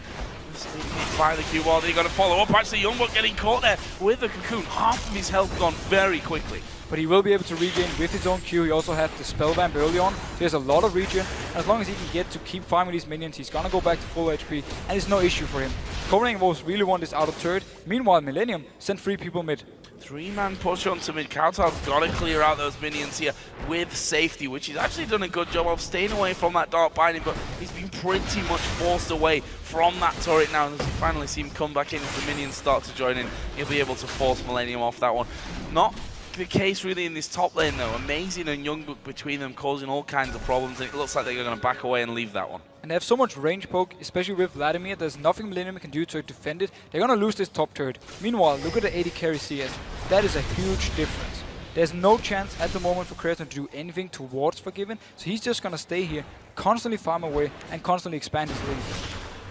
Just being hit by the Q wall. They're going to follow up. Actually, Youngbuck getting caught there with the cocoon. Half of his health gone very quickly. But he will be able to regain with his own Q. He also had the spell vamp early on, so he has a lot of regen. And as long as he can get to keep farming these minions, he's gonna go back to full HP, and it's no issue for him. Copenhagen Wolves really want this out of turret. Meanwhile, Millennium sent 3 people mid. 3-man push onto mid. Kautar's got to clear out those minions here with safety, which he's actually done a good job of staying away from that dark binding, but he's been pretty much forced away from that turret now. And as we finally see him come back in, as the minions start to join in, he'll be able to force Millennium off that one. Not the case really in this top lane though. Amazing and Youngbuck between them causing all kinds of problems, and it looks like they're going to back away and leave that one. And they have so much range poke, especially with Vladimir. There's nothing Millennium can do to defend it. They're going to lose this top turret. Meanwhile, look at the 80 carry CS. That is a huge difference. There's no chance at the moment for Kreaton to do anything towards Forgiven, so he's just going to stay here, constantly farm away, and constantly expand his lead.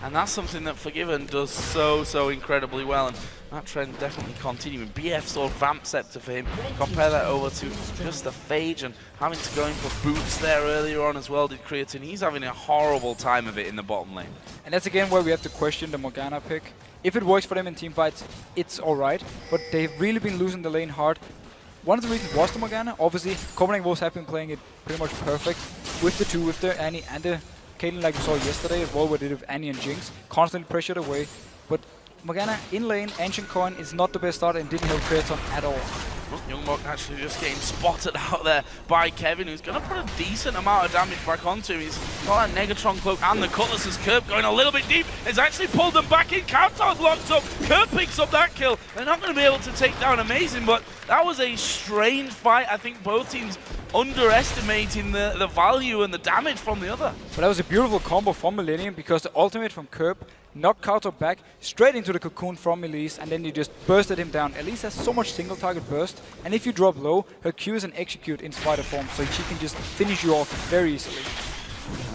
And that's something that Forgiven does so incredibly well, and that trend definitely continuing. BF saw Vamp Scepter for him. Compare that over to just the Phage, and having to go in for boots there earlier on as well did Kreaton. He's having a horrible time of it in the bottom lane. And that's again where we have to question the Morgana pick. If it works for them in teamfights, it's alright, but they've really been losing the lane hard. One of the reasons was the Morgana. Obviously, Copenhagen Wolves have been playing it pretty much perfect with the 2, with the Annie and the Caitlyn, like we saw yesterday as well, where they did with Annie and Jinx, constantly pressured away. But Morgana in lane, Ancient Coin is not the best start and didn't help Kreaton at all. Youngbuck actually just getting spotted out there by Kevin, who's going to put a decent amount of damage back onto him. He's got that Negatron Cloak and the Cutlass's Curb going a little bit deep. It's actually pulled them back in. Kautar's locked up. Curb picks up that kill. They're not going to be able to take down Amazing, but that was a strange fight. I think both teams underestimating the value and the damage from the other. But that was a beautiful combo from Millennium, because the ultimate from Curb knocked Kautar back straight into the cocoon from Elise, and then you just bursted him down. Elise has so much single target burst, and if you drop low, her Q is an execute in spider form, so she can just finish you off very easily.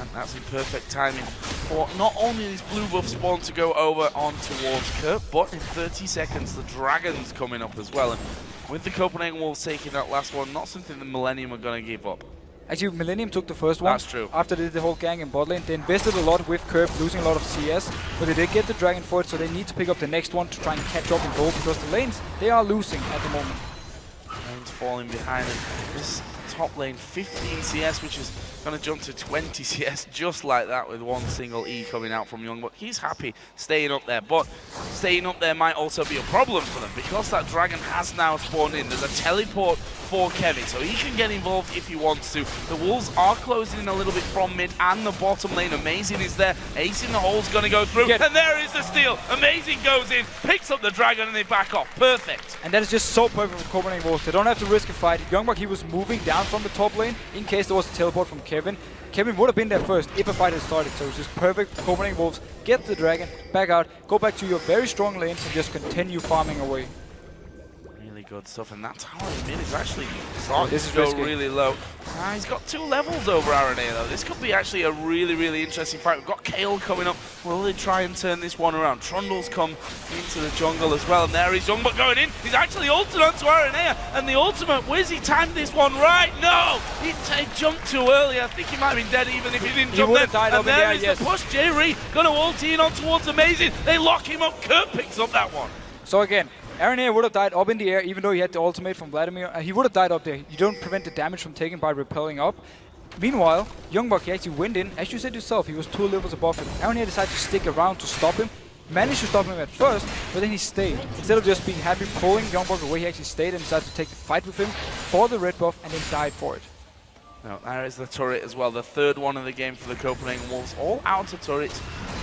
And that's in perfect timing for not only this blue buff spawn to go over on towards Kurt, but in 30 seconds the Dragon's coming up as well. And with the Copenhagen Wolves taking that last one, not something the Millennium are going to give up. Actually, Millennium took the first one. That's true. After they did the whole gang in bot lane. They invested a lot with Curb, losing a lot of CS, but they did get the Dragon for it, so they need to pick up the next one to try and catch up in gold, because the lanes, they are losing at the moment. Lane's falling behind, and this top lane 15 CS, which is going to jump to 20 CS just like that with one single E coming out from Youngbuck. He's happy staying up there, but staying up there might also be a problem for them, because that Dragon has now spawned in. There's a teleport for Kevin, so he can get involved if he wants to. The Wolves are closing in a little bit from mid and the bottom lane. Amazing is there. Ace in the hole's going to go through, and there is the steal. Amazing goes in, picks up the Dragon, and they back off. Perfect. And that is just so perfect for Copenhagen Wolves. They don't have to risk a fight. Youngbuck, he was moving down from the top lane in case there was a teleport from Kevin. Kevin would have been there first if a fight had started, so it's just perfect for Copenhagen Wolves. Get the Dragon, back out, go back to your very strong lanes, and just continue farming away. Good stuff, and that tower in mid is actually starting to go really low. He's got 2 levels over Aranea though. This could be actually a really interesting fight. We've got Kale coming up. Will they try and turn this one around? Trundle's come into the jungle as well, and there is Youngbuck going in. He's actually ulted onto Aranea, and the ultimate, where's he timed this one right? No! He jumped too early. I think he might have been dead even if he didn't jump there. And there is the push. J-Ree gonna ult in on towards Amazing. They lock him up. Kurt picks up that one. So again, Aranea would have died up in the air, even though he had the ultimate from Vladimir. He would have died up there. You don't prevent the damage from taken by repelling up. Meanwhile, Youngbuck, he actually went in. As you said yourself, he was 2 levels above him. Aranea decided to stick around to stop him. managed to stop him at first, but then he stayed. Instead of just being happy pulling Youngbuck away, he actually stayed and decided to take the fight with him for the red buff and then died for it. Now, there is the turret as well, the third one of the game for the Copenhagen Wolves. All outer turrets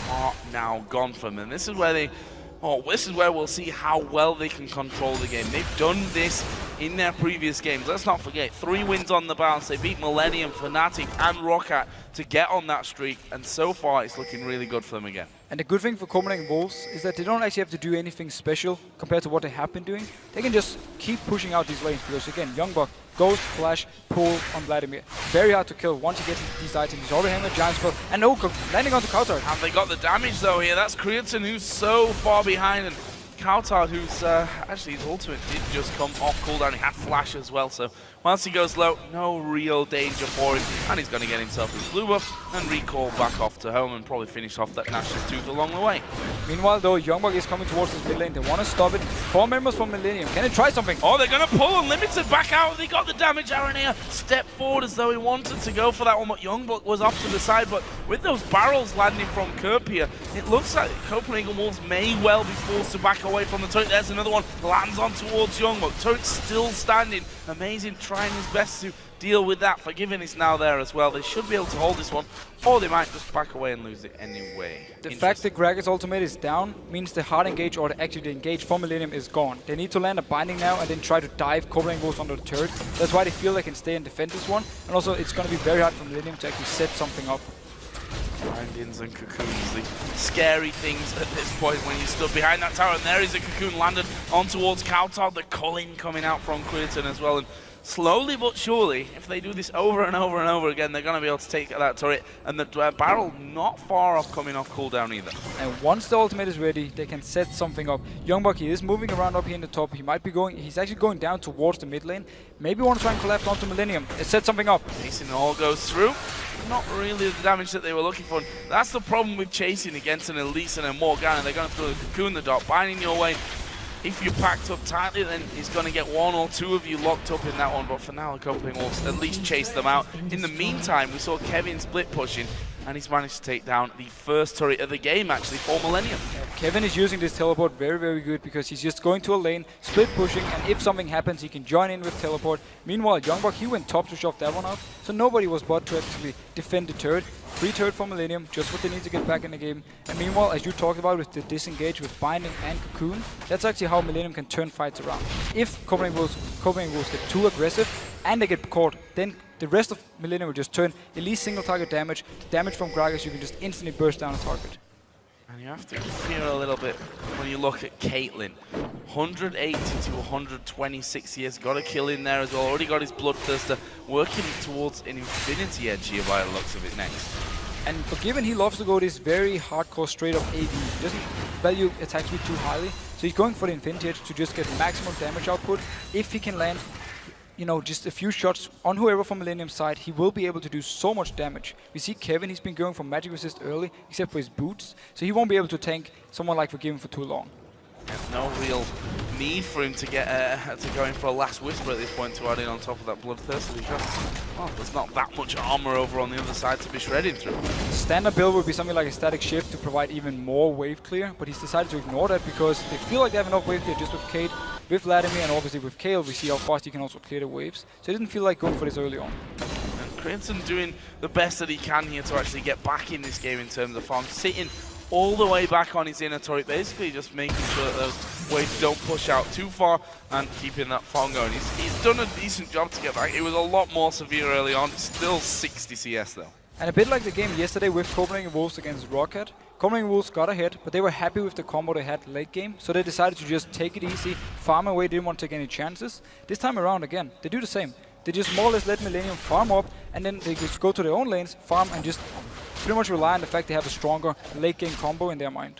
are now gone from them. This is where this is where we'll see how well they can control the game. They've done this in their previous games. Let's not forget, 3 wins on the bounce. They beat Millennium, Fnatic, and Roccat to get on that streak, and so far it's looking really good for them again. And the good thing for Copenhagen Wolves is that they don't actually have to do anything special compared to what they have been doing. They can just keep pushing out these lanes because, again, Youngbuck, Ghost, Flash, pull on Vladimir. Very hard to kill once he gets these items. He's already having a giant spell, and no, landing onto Counter. And they got the damage though here. That's Creaton, who's so far behind, and Coutard, who's actually his ultimate did just come off cooldown. He had flash as well, so once he goes low, no real danger for him, and he's going to get himself his blue buff and recall back off to home and probably finish off that Nash's tooth along the way. Meanwhile, though, Youngbuck is coming towards this mid lane. They want to stop it. 4 members from Millennium. Can they try something? Oh, they're going to pull Unlimited back out. They got the damage. Aranea stepped forward as though he wanted to go for that one, but Youngbuck was off to the side. But with those barrels landing from Kerp here, it looks like Copenhagen Wolves may well be forced to back away from the turret. There's another one. Lands on towards Youngbuck. Turret's still standing. Amazing, trying his best to deal with that. Forgiven is now there as well. They should be able to hold this one, or they might just back away and lose it anyway. The fact that Gragas' ultimate is down means the hard engage, or actually the engage for Millennium, is gone. They need to land a binding now and then try to dive Copenhagen Wolves under the turret. That's why they feel they can stay and defend this one. And also, it's going to be very hard for Millennium to actually set something up. Bindings and cocoons, the scary things at this point when you stood behind that tower, and there is a cocoon landed on towards Coutard. The culling coming out from Quinton as well, and slowly but surely, if they do this over and over and over again, they're going to be able to take that turret, and the barrel not far off coming off cooldown either. And once the ultimate is ready, they can set something up. Youngbuck, he is moving around up here in the top. He might be going, he's actually going down towards the mid lane. Maybe want to try and collapse onto Millennium. Set something up. Chasing all goes through. Not really the damage that they were looking for. That's the problem with chasing against an Elise and a Morgana. They're going to throw a cocoon the dot, binding your way. If you're packed up tightly, then he's going to get 1 or 2 of you locked up in that one. But for now, the Copenhagen Wolves at least chase them out. In the meantime, we saw Kevin split pushing, and he's managed to take down the first turret of the game, actually, for Millennium. Kevin is using this teleport very, very good because he's just going to a lane, split pushing, and if something happens, he can join in with teleport. Meanwhile, Youngbuck, he went top to shove that one out, so nobody was bot to actually defend the turret. Free turret for Millennium, just what they need to get back in the game. And meanwhile, as you talked about with the disengage with Binding and Cocoon, that's actually how Millennium can turn fights around. If Copenhagen Wolves get too aggressive and they get caught, then the rest of Millennium will just turn at least single target damage. The damage from Gragas, you can just instantly burst down a target. And you have to fear a little bit when you look at Caitlyn. 180 to 126 years, got a kill in there as well. Already got his Bloodthirster, working towards an Infinity Edge here by the looks of it next. And Forgiven, he loves to go this very hardcore straight up AD. He doesn't value attack speed too highly, so he's going for the Infinity Edge to just get maximum damage output. If he can land, you know, just a few shots on whoever from Millennium's side, he will be able to do so much damage. We see Kevin, he's been going for magic resist early, except for his boots, so he won't be able to tank someone like Forgiven for too long. There's no real need for him to get to go in for a last whisper at this point to add in on top of that Bloodthirster because, well, there's not that much armor over on the other side to be shredding through. Standard build would be something like a static shift to provide even more wave clear, but he's decided to ignore that because they feel like they have enough wave clear just with Kate, with Vladimir, and obviously with Kayle, we see how fast he can also clear the waves. So he didn't feel like going for this early on. And Crimson doing the best that he can here to actually get back in this game in terms of farm, sitting all the way back on his inner turret, basically just making sure that those waves don't push out too far and keeping that farm going. He's done a decent job to get back. It was a lot more severe early on, still 60 CS though. And a bit like the game yesterday with Copenhagen Wolves against Roccat, Copenhagen Wolves got ahead, but they were happy with the combo they had late game, so they decided to just take it easy, farm away, didn't want to take any chances. This time around again, they do the same. They just more or less let Millennium farm up, and then they just go to their own lanes, farm, and just pretty much rely on the fact they have a stronger late game combo in their mind.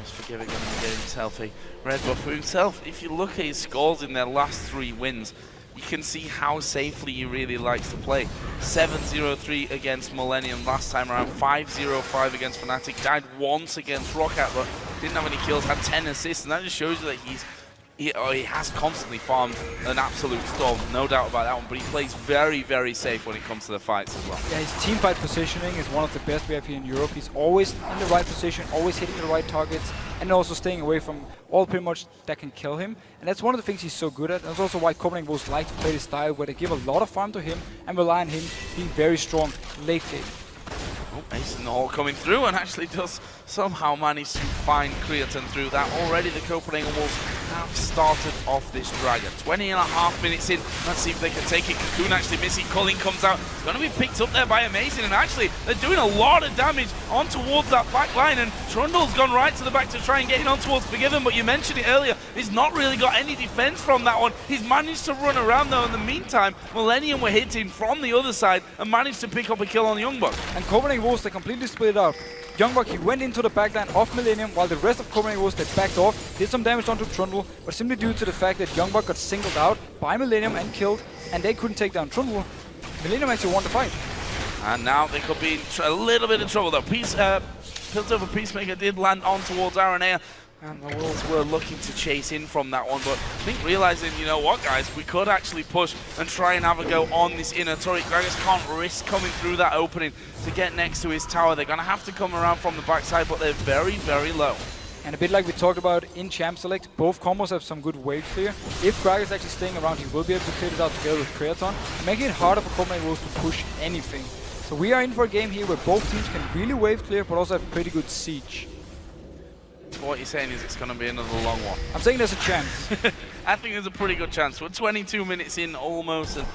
Forgiven going to get himself a red buff for himself. If you look at his scores in their last 3 wins, you can see how safely he really likes to play. 7-0-3 against Millennium last time around, 5-0-5 against Fnatic, died once against Roccat, but didn't have any kills, had 10 assists, and that just shows you that he's he has constantly farmed an absolute storm, no doubt about that one, but he plays very, very safe when it comes to the fights as well. Yeah, his team fight positioning is one of the best we have here in Europe. He's always in the right position, always hitting the right targets, and also staying away from all pretty much that can kill him. And that's one of the things he's so good at. That's also why Copenhagen Wolves like to play this style, where they give a lot of farm to him and rely on him being very strong late game. Oh, Mason all coming through and actually does somehow manage to find Creaton through that. Already the Copenhagen Wolves have started off this Dragon. 20.5 minutes in. Let's see if they can take it. Cocoon actually missing. Culling comes out. It's going to be picked up there by Amazing. And actually, they're doing a lot of damage on towards that back line. And Trundle's gone right to the back to try and get in on towards Forgiven. But you mentioned it earlier. He's not really got any defense from that one. He's managed to run around though. In the meantime, Millennium were hitting from the other side and managed to pick up a kill on Youngbuck. And Copenhagen Wolves, they completely split up. Youngbuck, he went into the backline of Millennium, while the rest of Copenhagen Wolves, they backed off, did some damage onto Trundle, but simply due to the fact that Youngbuck got singled out by Millennium and killed, and they couldn't take down Trundle, Millennium actually won the fight. And now they could be in a little bit of trouble though. Piltover Peacemaker did land on towards Aranea, and the Wolves were looking to chase in from that one, but I think realizing, you know what guys, we could actually push and try and have a go on this inner turret. Gragas can't risk coming through that opening to get next to his tower. They're going to have to come around from the backside, but they're very, very low. And a bit like we talked about in Champ Select, both combos have some good wave clear. If Gragas is actually staying around, he will be able to clear this out together with Creaton, and making it harder for Copenhagen Wolves to push anything. So we are in for a game here where both teams can really wave clear, but also have pretty good siege. So what you're saying is it's going to be another long one. I'm saying there's a chance. I think there's a pretty good chance. We're 22 minutes in almost, and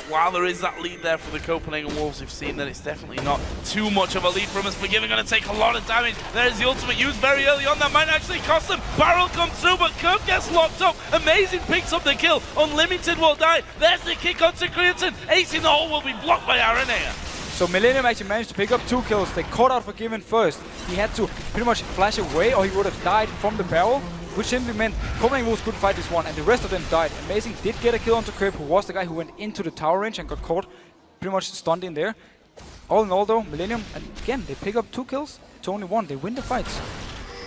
while there is that lead there for the Copenhagen Wolves, we've seen that it's definitely not too much of a lead from us. Forgiven going to take a lot of damage. There's the ultimate used very early on. That might actually cost them. Barrel comes through, but Kirk gets locked up. Amazing picks up the kill. Unlimited will die. There's the kick onto Creaton. Ace in the hole will be blocked by Aranea. So Millennium actually managed to pick up 2 kills. They caught out Forgiven first. He had to pretty much flash away or he would have died from the barrel, which simply meant Copenhagen Wolves couldn't fight this one, and the rest of them died. Amazing did get a kill onto Crib, who was the guy who went into the tower range and got caught pretty much stunned in there. All in all though, Millennium, again, they pick up 2 kills to only 1. They win the fights.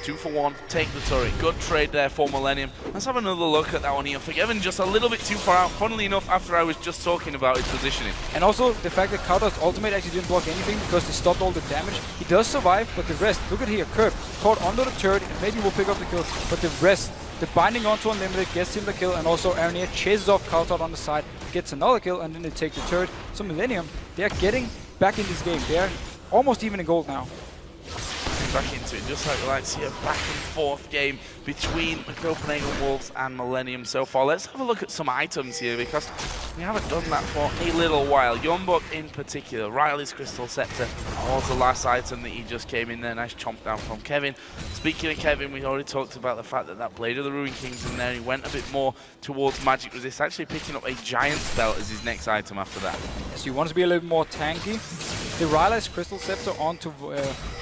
2 for 1, take the turret. Good trade there for Millennium. Let's have another look at that one here. Forgiven just a little bit too far out, funnily enough, after I was just talking about his positioning. And also the fact that Kautar's ultimate actually didn't block anything because they stopped all the damage. He does survive, but the rest, look at here, Curb caught under the turret, and maybe will pick up the kill, but the rest, the binding onto Unlimited gets him the kill, and also Aranea chases off Kautar on the side, gets another kill, and then they take the turret. So Millennium, they are getting back in this game. They are almost even in gold now. Back into it, just like we like to see a back and forth game between the Copenhagen Wolves and Millennium so far. Let's have a look at some items here, because we haven't done that for a little while. Youngbuck in particular, Riley's Crystal Scepter was the last item that he just came in there. Nice chomp down from Kevin. Speaking of Kevin, we already talked about the fact that that Blade of the Ruin King's in there. He went a bit more towards Magic Resist, actually picking up a Giant's Belt as his next item after that. So you want to be a little more tanky. The Riley's Crystal Scepter onto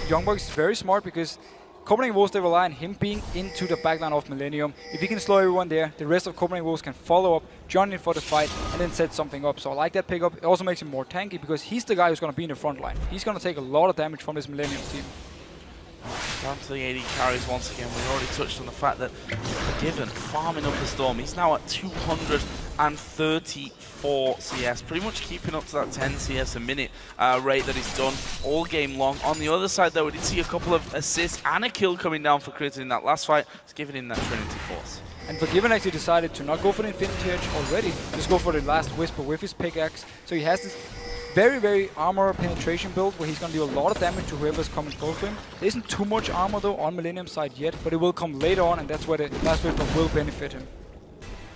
Youngbuck is very smart, because Copenhagen Wolves, they rely on him being into the backline of Millennium. If he can slow everyone there, the rest of Copenhagen Wolves can follow up, join in for the fight, and then set something up. So I like that pickup. It also makes him more tanky, because he's the guy who's going to be in the front line. He's going to take a lot of damage from this Millennium team. Down to the AD carries once again. We already touched on the fact that Forgiven farming up the Storm. He's now at 234 CS, pretty much keeping up to that 10 CS a minute rate that he's done all game long. On the other side though, we did see a couple of assists and a kill coming down for Crit in that last fight. It's giving him that Trinity Force. And Forgiven actually decided to not go for the Infinity Edge already, just go for the last Whisper with his pickaxe. So he has this very, very armor penetration build where he's going to do a lot of damage to whoever's coming close to him. There isn't too much armor though on Millennium's side yet, but it will come later on, and that's where the last Whisper will benefit him.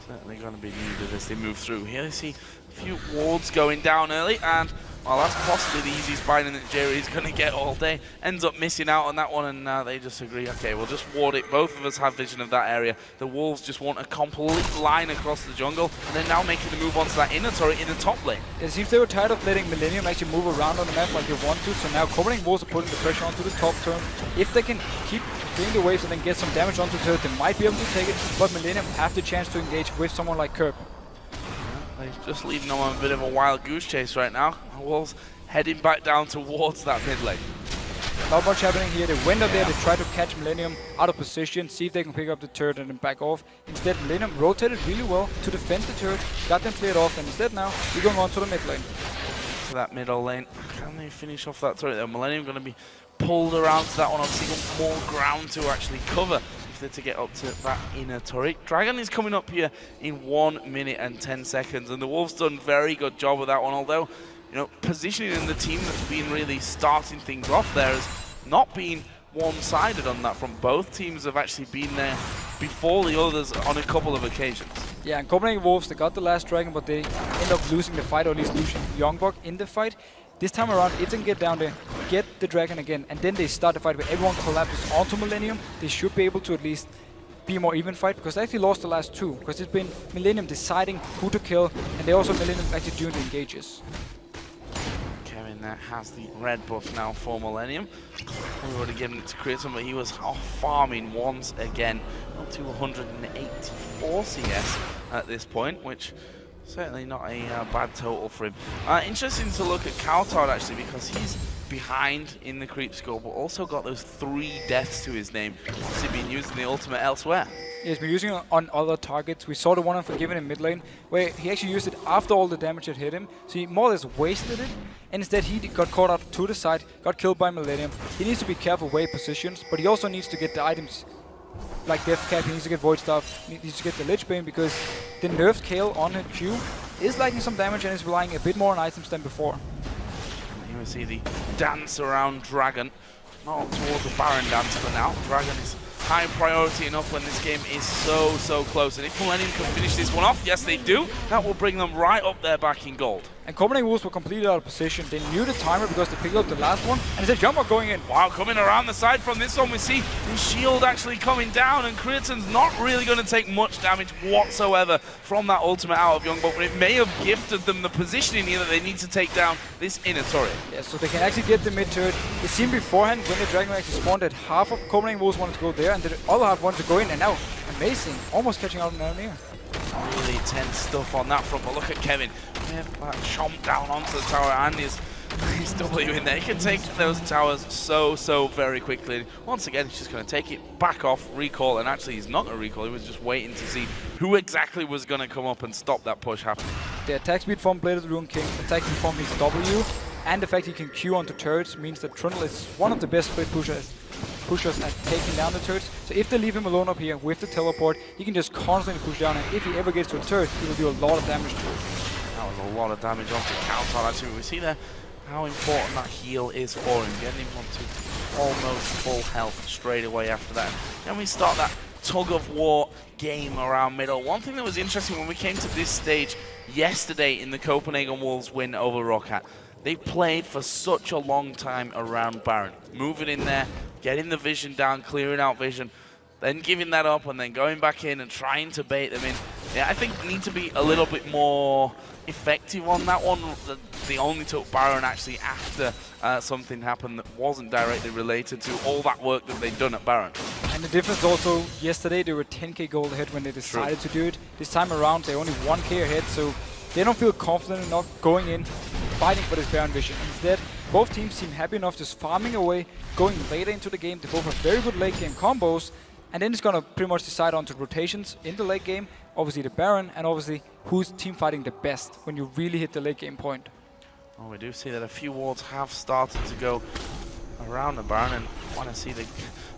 Certainly going to be needed as they move through. Here you see a few wards going down early, and well, that's possibly the easiest binding that Jerry's going to get all day. Ends up missing out on that one, and they just agree, okay, we'll just ward it. Both of us have vision of that area. The Wolves just want a complete line across the jungle, and then now making the move onto that inner turret in the top lane. It seems they were tired of letting Millennium actually move around on the map like they want to, so now Copenhagen Wolves are putting the pressure onto the top turn. If they can keep doing the waves and then get some damage onto the turret, they might be able to take it, but Millennium have the chance to engage with someone like Kerb. He's just leading on a bit of a wild goose chase right now. Wolves heading back down towards that mid lane. Not much happening here. They went up there, they tried to catch Millennium out of position, see if they can pick up the turret and then back off. Instead, Millennium rotated really well to defend the turret, got them cleared off, and instead now, we're going on to the mid lane. To that middle lane. Can they finish off that turret there? Millennium going to be pulled around to that one. Obviously got more ground to actually cover if they're to get up to that inner turret. Dragon is coming up here in 1 minute and 10 seconds, and the Wolves done very good job with that one, although, you know, positioning in the team that's been really starting things off there has not been one-sided on that front. Both teams have actually been there before the others on a couple of occasions. Yeah, and Copenhagen Wolves, they got the last dragon, but they end up losing the fight, or at least losing Youngbok in the fight. This time around, if they can get down there, get the dragon again, and then they start the fight where everyone collapses onto Millennium, they should be able to at least be a more even fight, because they actually lost the last two, because it's been Millennium deciding who to kill, and they also Millennium actually doing the engages. Kevin there has the red buff now for Millennium. We would have given it to Critton, but he was off farming once again. Up to 184 CS at this point, which certainly not a bad total for him. Interesting to look at Kaltard actually, because he's behind in the creep score, but also got those 3 deaths to his name. He's been using the ultimate elsewhere. Yeah, he's been using it on other targets. We saw the one Unforgiven in mid lane, where he actually used it after all the damage had hit him. So he more or less wasted it, and instead he got caught out to the side, got killed by Millennium. He needs to be careful where he positions, but he also needs to get the items like Death Cap, he needs to get Void Staff, he needs to get the Lich Bane, because the nerfed Kayle on her Q is liking some damage and is relying a bit more on items than before. Here we see the dance around Dragon. Not towards the Baron dance for now. Dragon is high priority enough when this game is so close. And if Millennium can finish this one off, yes they do, that will bring them right up there back in gold. And Copenhagen Wolves were completely out of position. They knew the timer because they picked up the last one, and it's a jumper going in. Wow, coming around the side from this one, we see the shield actually coming down, and Critton's not really going to take much damage whatsoever from that ultimate out of Youngbok, but it may have gifted them the positioning here that they need to take down this inner turret. Yeah, so they can actually get the mid turret. It seemed beforehand when the Dragon actually spawned that half of Copenhagen Wolves wanted to go there, and the other half wanted to go in, and now, amazing, almost catching out down here. Really tense stuff on that front, but look at Kevin. That chomp down onto the tower, and his W in there. He can take those towers so very quickly. Once again, he's just going to take it back off, recall, and actually he's not going to recall. He was just waiting to see who exactly was going to come up and stop that push happening. The attack speed from Bladed Rune King, attack speed from his W, and the fact he can Q onto turrets means that Trundle is one of the best split pushers at taking down the turrets. So if they leave him alone up here with the teleport, he can just constantly push down, and if he ever gets to a turret, he will do a lot of damage to it. That was a lot of damage onto Kaltard. Actually, we see there how important that heal is for him, getting him onto almost full health straight away after that. Then we start that tug of war game around middle. One thing that was interesting when we came to this stage yesterday in the Copenhagen Wolves win over Roccat, they played for such a long time around Baron, moving in there, getting the vision down, clearing out vision, then giving that up and then going back in and trying to bait them in. Yeah, I think need to be a little bit more effective on that one. They only took Baron actually after something happened that wasn't directly related to all that work that they'd done at Baron. And the difference also, yesterday they were 10k gold ahead when they decided to do it. This time around they're only 1k ahead, so they don't feel confident enough going in, fighting for this Baron vision. Instead, both teams seem happy enough just farming away, going later into the game. They both have very good late game combos, and then it's gonna pretty much decide onto rotations in the late game. Obviously the Baron, and obviously who's team fighting the best when you really hit the late game point. Well, we do see that a few wards have started to go around the Baron, and want to see the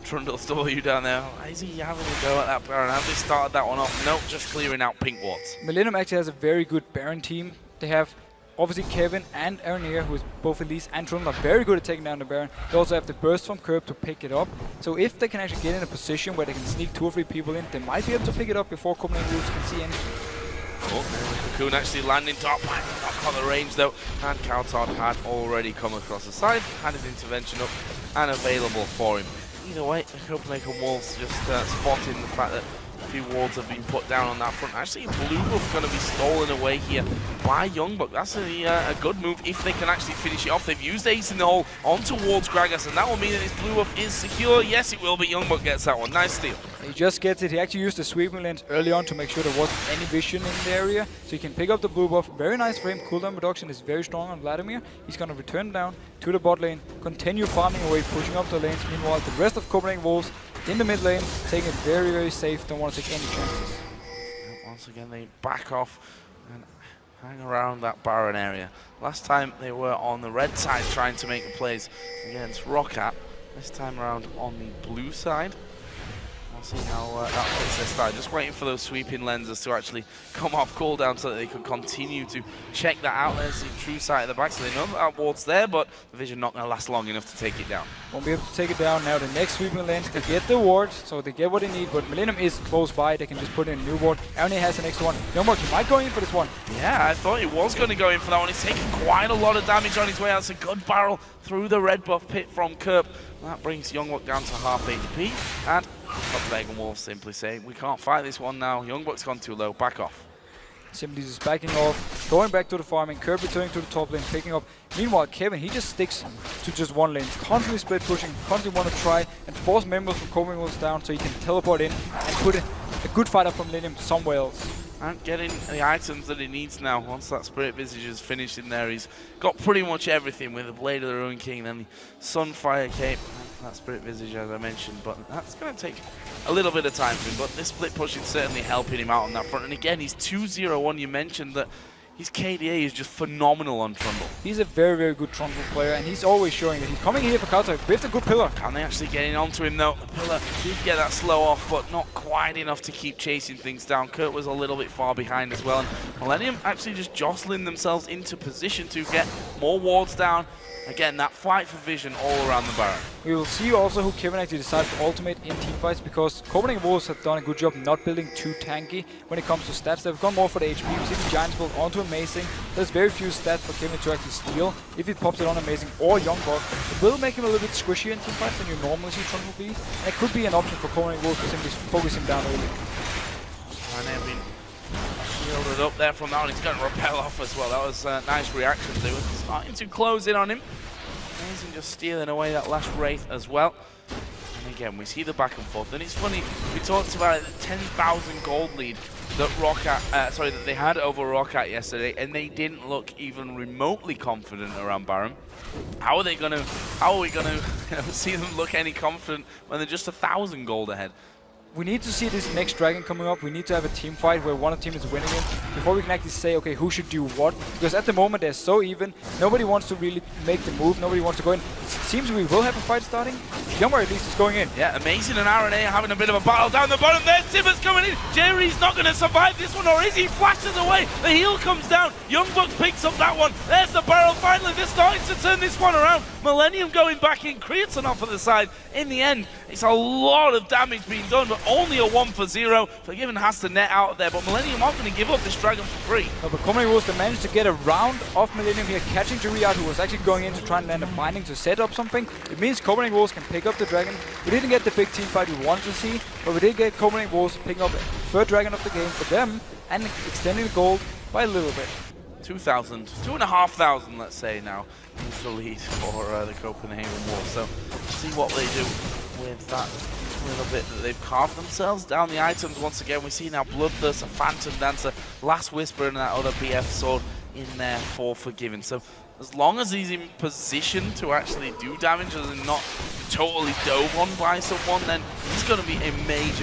Trundle's W down there. Is he having a go at that Baron? Have they started that one off? Nope, just clearing out pink wards. Millennium actually has a very good Baron team. They have obviously Kevin and Aaron here, who is both Elise and Trundle, are very good at taking down the Baron. They also have the burst from Curb to pick it up. So if they can actually get in a position where they can sneak 2 or 3 people in, they might be able to pick it up before Copenhagen Wolves can see anything. Oh, Cocoon actually landing top, not got the range though, and Kaltard had already come across the side, had his intervention up and available for him. Either way, the Copenhagen Wolves just spotting the fact that few wards have been put down on that front. Actually, blue buff going to be stolen away here by Youngbuck. That's a good move if they can actually finish it off. They've used Ace in the hole on towards Gragas, and that will mean that his blue buff is secure. Yes, it will, but Youngbuck gets that one. Nice steal. He just gets it. He actually used the sweeping lens early on to make sure there wasn't any vision in the area, so he can pick up the blue buff. Very nice for him. Cooldown reduction is very strong on Vladimir. He's going to return down to the bot lane, continue farming away, pushing up the lanes. Meanwhile, the rest of Copenhagen Wolves in the mid lane, taking it very, very safe. Don't want to take any chances. Once again, they back off and hang around that Baron area. Last time they were on the red side trying to make the plays against Roccat. This time around on the blue side. We'll see how that fits their style. Just waiting for those sweeping lenses to actually come off cooldown so that they could continue to check that out. There's the true sight at the back, so they know that ward's there, but the vision not going to last long enough to take it down. Won't be able to take it down. Now the next sweeping lens, they get the ward, so they get what they need, but Millennium is close by. They can just put in a new ward. Arne has the next one. Youngbuck, he might go in for this one. Yeah, I thought he was going to go in for that one. He's taking quite a lot of damage on his way out. It's a good barrel through the red buff pit from Kerp. That brings Youngbuck down to half HP, and Copenhagen Wolves simply say, we can't fight this one now. Youngbuck's gone too low, back off. Simply just backing off, going back to the farming, Kerp returning to the top lane, picking up. Meanwhile, Kevin, he just sticks to just one lane, constantly split pushing, constantly want to try and force members from Copenhagen Wolves down so he can teleport in and put a good fight up from Millennium somewhere else. And getting the items that he needs now. Once that Spirit Visage is finished in there, he's got pretty much everything with the Blade of the Ruin King, then the Sunfire Cape, and that Spirit Visage as I mentioned, but that's going to take a little bit of time for him, but this split push is certainly helping him out on that front. And again, he's 2-0-1. You mentioned that his KDA is just phenomenal on Trundle. He's a very, very good Trundle player, and he's always showing that he's coming here for counter with a good pillar. Can they actually getting onto him though? The pillar did get that slow off, but not quite enough to keep chasing things down. Kurt was a little bit far behind as well, and Millennium actually just jostling themselves into position to get more wards down. Again, that fight for vision all around the Baron. We will see also who Kevin actually decides to ultimate in teamfights, because Copenhagen Wolves have done a good job not building too tanky when it comes to stats. They've gone more for the HP. We see the Giants build onto Amazing. There's very few stats for Kevin to actually steal. If he pops it on Amazing or Youngbuck, it will make him a little bit squishy in teamfights than you normally see Trundle be. And it could be an option for Copenhagen Wolves to simply focus him down early. And they've been shielded up there from that one. He's going to repel off as well. That was a nice reaction. They were starting to close in on him. Amazing just stealing away that last Wraith as well. And again, we see the back and forth. And it's funny, we talked about the 10,000 gold lead that that they had over Roccat yesterday, and they didn't look even remotely confident around Baron. How are we gonna see them look any confident when they're just 1,000 gold ahead? We need to see this next dragon coming up. We need to have a team fight where one of the team is winning it before we can actually say, okay, who should do what. Because at the moment they're so even. Nobody wants to really make the move. Nobody wants to go in. It seems we will have a fight starting. Youngbuck at least is going in. Yeah, Amazing and RNA having a bit of a battle down the bottom there. Tibbers coming in. Jerry's not going to survive this one, or is he? Flashes away. The heal comes down. Youngbuck picks up that one. There's the barrel. Finally, they're starting to turn this one around. Millennium going back in. Creaton off at the side. In the end, it's a lot of damage being done, but only a 1 for 0. Forgiven has to net out of there, but Millennium aren't going to give up this dragon for free. No, but Copenhagen Wolves managed to get a round of Millennium here, catching Jiri out, who was actually going in to try and land a binding to set up something. It means Copenhagen Wolves can pick up the dragon. We didn't get the big team fight we wanted to see, but we did get Copenhagen Wolves picking up the third dragon of the game for them and extending the gold by a little bit. 2,000, 2,500, let's say now, is the lead for the Copenhagen Wolves. So see what they do with that little bit that they've carved themselves down the items. Once again, we see now Bloodthirst, a Phantom Dancer, Last Whisper, and that other BF sword in there for Forgiven. So as long as he's in position to actually do damage and not totally dove on by someone, then he's going to be a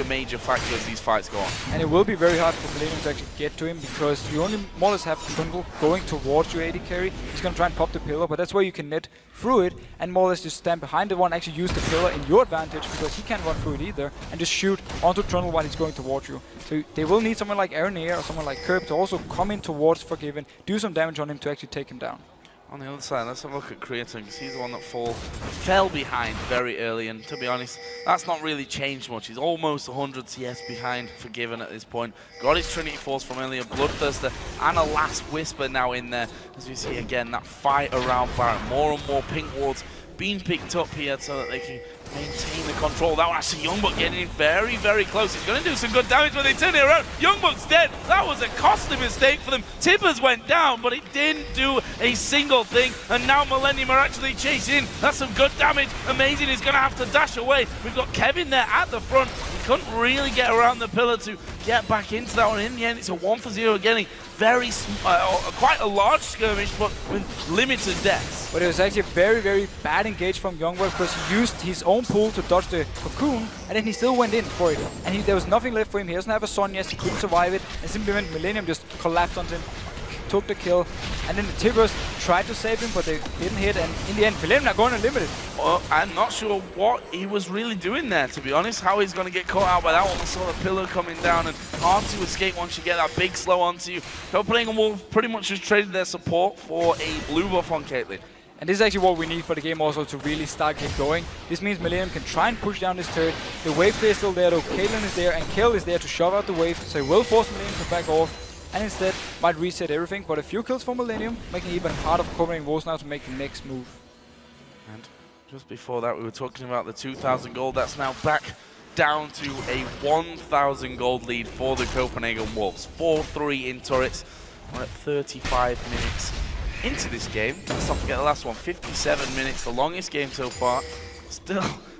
major factor as these fights go on. And it will be very hard for Millennium to actually get to him, because you only more or less have Trundle going towards your AD carry. He's going to try and pop the pillar, but that's where you can net through it and more or less just stand behind the one, actually use the pillar in your advantage, because he can't run through it either, and just shoot onto Trundle while he's going towards you. So they will need someone like Aranir or someone like Kerp to also come in towards Forgiven, do some damage on him to actually take him down. On the other side, let's have a look at Creaton, because he's the one that fell behind very early, and to be honest, that's not really changed much. He's almost 100 CS behind Forgiven at this point. Got his Trinity Force from earlier, Bloodthirster, and a Last Whisper now in there, as we see again that fight around Baron. More and more pink wards being picked up here so that they can maintain the control. That one, actually, Youngbuck getting in very, very close. He's going to do some good damage when they turn it around. Youngbuck's dead. That was a costly mistake for them. Tibbers went down, but it didn't do a single thing. And now Millennium are actually chasing. That's some good damage. Amazing. He's going to have to dash away. We've got Kevin there at the front. He couldn't really get around the pillar to get back into that one. In the end, it's a 1-for-0 getting very quite a large skirmish, but with limited deaths. But it was actually a very, very bad engage from Youngbuck because he used his own pull to dodge the cocoon, and then he still went in for it. And there was nothing left for him. He doesn't have a Son yet. He couldn't survive it. And simply went Millennium just collapsed onto him, took the kill. And then the Tibbers tried to save him, but they didn't hit. And in the end, Millennium are going unlimited. Well, I'm not sure what he was really doing there, to be honest. How he's going to get caught out by that one. I saw the pillar coming down, and hard to escape once you get that big slow onto you. Copenhagen Wolves pretty much just traded their support for a blue buff on Caitlyn. And this is actually what we need for the game also to really start get going. This means Millennium can try and push down this turret. The wave play is still there though. Caitlyn is there and Kill is there to shove out the wave. So he will force Millennium to back off. And instead might reset everything. But a few kills for Millennium, making it even harder for Copenhagen Wolves now to make the next move. And just before that, we were talking about the 2,000 gold. That's now back down to a 1,000 gold lead for the Copenhagen Wolves. 4-3 in turrets. We're at 35 minutes into this game. Let's not forget the last one, 57 minutes, the longest game so far.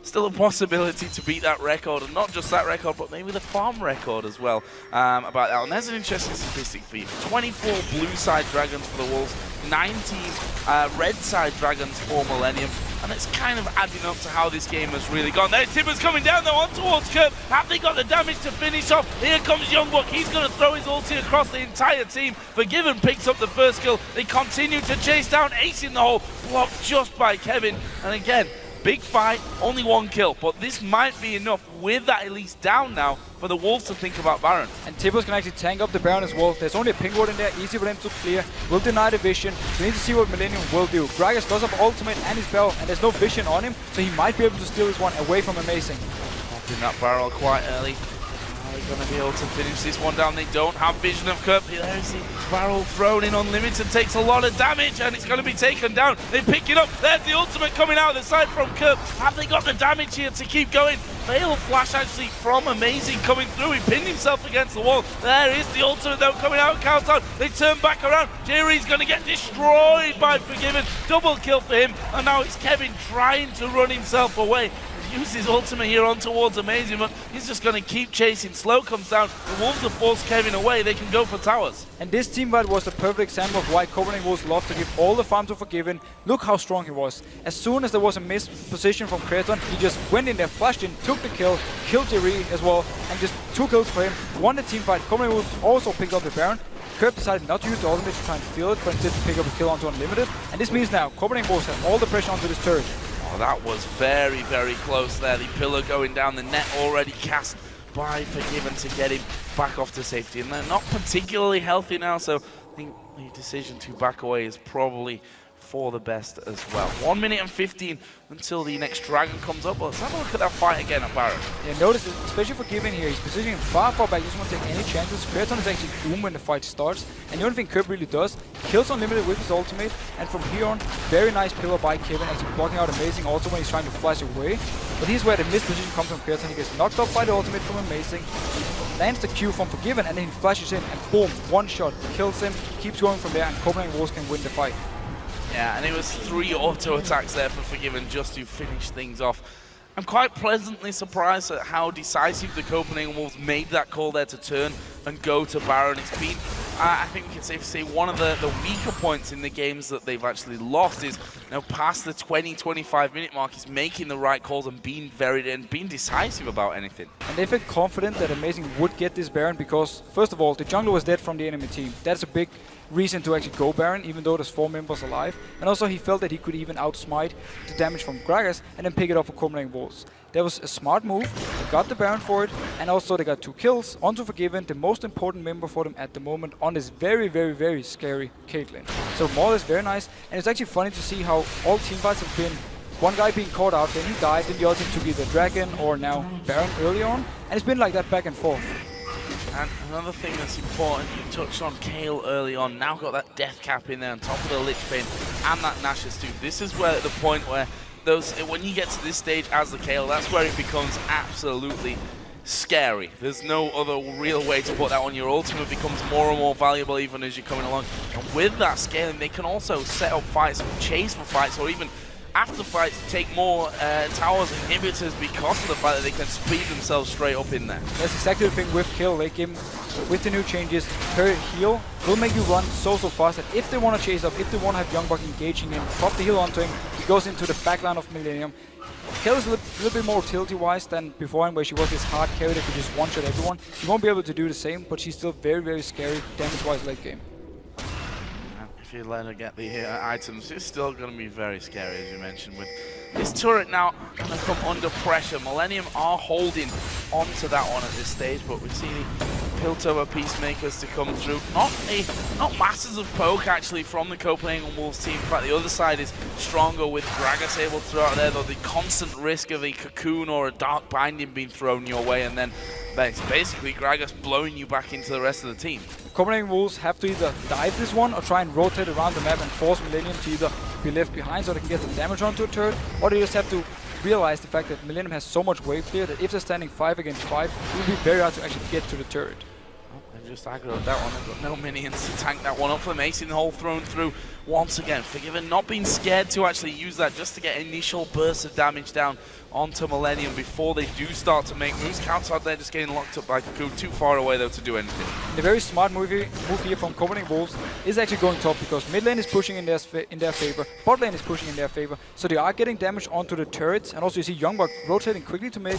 Still a possibility to beat that record, and not just that record, but maybe the farm record as well about that. And there's an interesting statistic for you. 24 blue side dragons for the Wolves, 19 red side dragons for Millennium. And it's kind of adding up to how this game has really gone. There, Tibbers coming down though on towards Curb. Have they got the damage to finish off? Here comes Youngbuck. He's going to throw his ulti across the entire team. Forgiven picks up the first kill. They continue to chase down Ace in the hole. Blocked just by Kevin. And again, big fight, only one kill. But this might be enough with that Elise down now for the Wolves to think about Baron. And Tibbers can actually tank up the Baron as well. There's only a pink ward in there, easy for them to clear. Will deny the vision. We need to see what Millennium will do. Gragas does have ultimate and his barrel, and there's no vision on him, so he might be able to steal this one away from Amazing. Popping that barrel quite early. Are they going to be able to finish this one down? They don't have vision of Kerp. There's the barrel thrown in unlimited, takes a lot of damage, and it's going to be taken down. They pick it up. There's the ultimate coming out of the side from Kerp. Have they got the damage here to keep going? Fail flash actually from Amazing coming through. He pinned himself against the wall. There is the ultimate though coming out. Countdown. They turn back around. Jerry's going to get destroyed by Forgiven. Double kill for him. And now it's Kevin trying to run himself away. Use his ultimate here on towards Amazing, but he's just going to keep chasing. Slow comes down. The Wolves have forced Kevin away. They can go for towers. And this team fight was the perfect example of why Copenhagen Wolves love to give all the farm to Forgiven. Look how strong he was. As soon as there was a missed position from Kraton, he just went in there, flashed in, took the kill, killed Jerry as well, and just 2 kills for him. Won the team fight. Copenhagen Wolves also picked up the Baron. Kerp decided not to use the ultimate to try and steal it, but instead to pick up a kill onto Unlimited. And this means now Copenhagen Wolves have all the pressure onto this turret. Oh, that was very, very close there. The pillar going down, the net already cast by Forgiven to get him back off to safety. And they're not particularly healthy now, so I think the decision to back away is probably for the best as well. 1 minute and 15 until the next dragon comes up. Well, let's have a look at that fight again at Baron. Yeah, notice, especially Forgiven here, he's positioning far back, he doesn't want to take any chances. Kraton is actually doomed when the fight starts. And the only thing Kerp really does, kills Unlimited with his ultimate, and from here on, very nice pillar by Kevin, actually blocking out Amazing also when he's trying to flash away. But here's where the missed position comes from Kraton. He gets knocked off by the ultimate from Amazing, he lands the Q from Forgiven, and then he flashes in, and boom, one shot, kills him, keeps going from there, and Copenhagen Wolves can win the fight. Yeah, and it was 3 auto attacks there for Forgiven just to finish things off. I'm quite pleasantly surprised at how decisive the Copenhagen Wolves made that call there to turn and go to Baron. It's been, I think we can safely say, one of the weaker points in the games that they've actually lost is, you know, past the 20-25 minute mark, is making the right calls and being being decisive about anything. And they felt confident that Amazing would get this Baron because, first of all, the jungler was dead from the enemy team. That's a big reason to actually go Baron, even though there's 4 members alive. And also he felt that he could even outsmite the damage from Gragas and then pick it up for Copenhagen Wolves. That was a smart move. They got the Baron for it, and also they got 2 kills onto Forgiven, the most important member for them at the moment, on this very, very, very scary Caitlyn. So more or less very nice, and it's actually funny to see how all teamfights have been one guy being caught out, then he died, then the other team took either Dragon or now Baron early on, and it's been like that back and forth. And another thing that's important, you touched on Kale early on, now got that death cap in there on top of the Lich Bane and that Nash's too. This is where the point where when you get to this stage as the KO, that's where it becomes absolutely scary. There's no other real way to put that on. Your ultimate becomes more and more valuable even as you're coming along. And with that scaling, they can also set up fights, chase for fights, or even after fights take more towers and inhibitors because of the fact that they can speed themselves straight up in there. That's exactly the thing with Kill. Late game, with the new changes, her heal will make you run so fast that if they want to chase up, if they want to have Youngbuck engaging him, pop the heal onto him, he goes into the backline of Millennium. Kill is a little bit more utility-wise than beforehand, where she was this hard carry that could just one-shot everyone. She won't be able to do the same, but she's still very scary damage-wise late game. If you let her get the items, it's still going to be very scary, as you mentioned. With this turret now going to come under pressure. Millennium are holding onto that one at this stage, but we see the Piltover Peacemakers to come through. Not masses of poke actually from the Copenhagen Wolves team. In fact, the other side is stronger with Gragas able to throw out there, though the constant risk of a cocoon or a dark binding being thrown your way, and then it's basically Gragas blowing you back into the rest of the team. Copenhagen Wolves have to either dive this one or try and rotate around the map and force Millennium to either be left behind so they can get some damage onto a turret, or they just have to realize the fact that Millennium has so much wave clear that if they're standing 5 against 5, it will be very hard to actually get to the turret. They've just aggroed that one. They've got no minions to tank that one up for them. Acing the hole thrown through once again. Forgiven, not being scared to actually use that just to get initial bursts of damage down onto Millennium before they do start to make moves. Countdown there just getting locked up by Cocoon. Too far away though to do anything. The very smart move here from Copenhagen Wolves is actually going top, because mid lane is pushing in their favor, bot lane is pushing in their favor, so they are getting damage onto the turrets. And also you see Youngbuck rotating quickly to mid,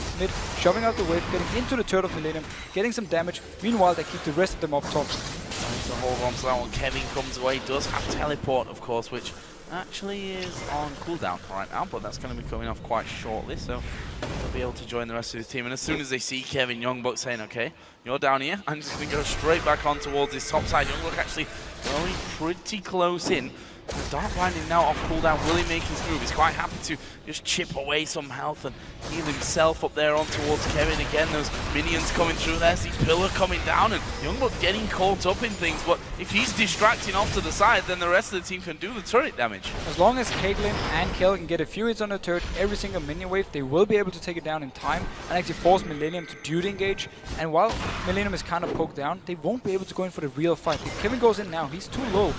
shoving out the wave, getting into the turret of Millennium, getting some damage. Meanwhile, they keep the rest of them up top. Trying to hold on to that one. Kevin comes away, does have teleport, of course, which actually is on cooldown right now, but that's going to be coming off quite shortly, so they'll be able to join the rest of the team. And as soon as they see Kevin, Youngbuck saying, okay, you're down here, I'm just going to go straight back on towards this top side. Youngbuck actually going pretty close in. The Dark Binding now off cooldown. Will he make his move? He's quite happy to just chip away some health and heal himself up there on towards Kevin. Again, those minions coming through. There's the pillar coming down, and Youngbuck getting caught up in things. But if he's distracting off to the side, then the rest of the team can do the turret damage. As long as Caitlyn and Kel can get a few hits on the turret every single minion wave, they will be able to take it down in time and actually force Millennium to duty engage. And while Millennium is kind of poked down, they won't be able to go in for the real fight. If Kevin goes in now, he's too low.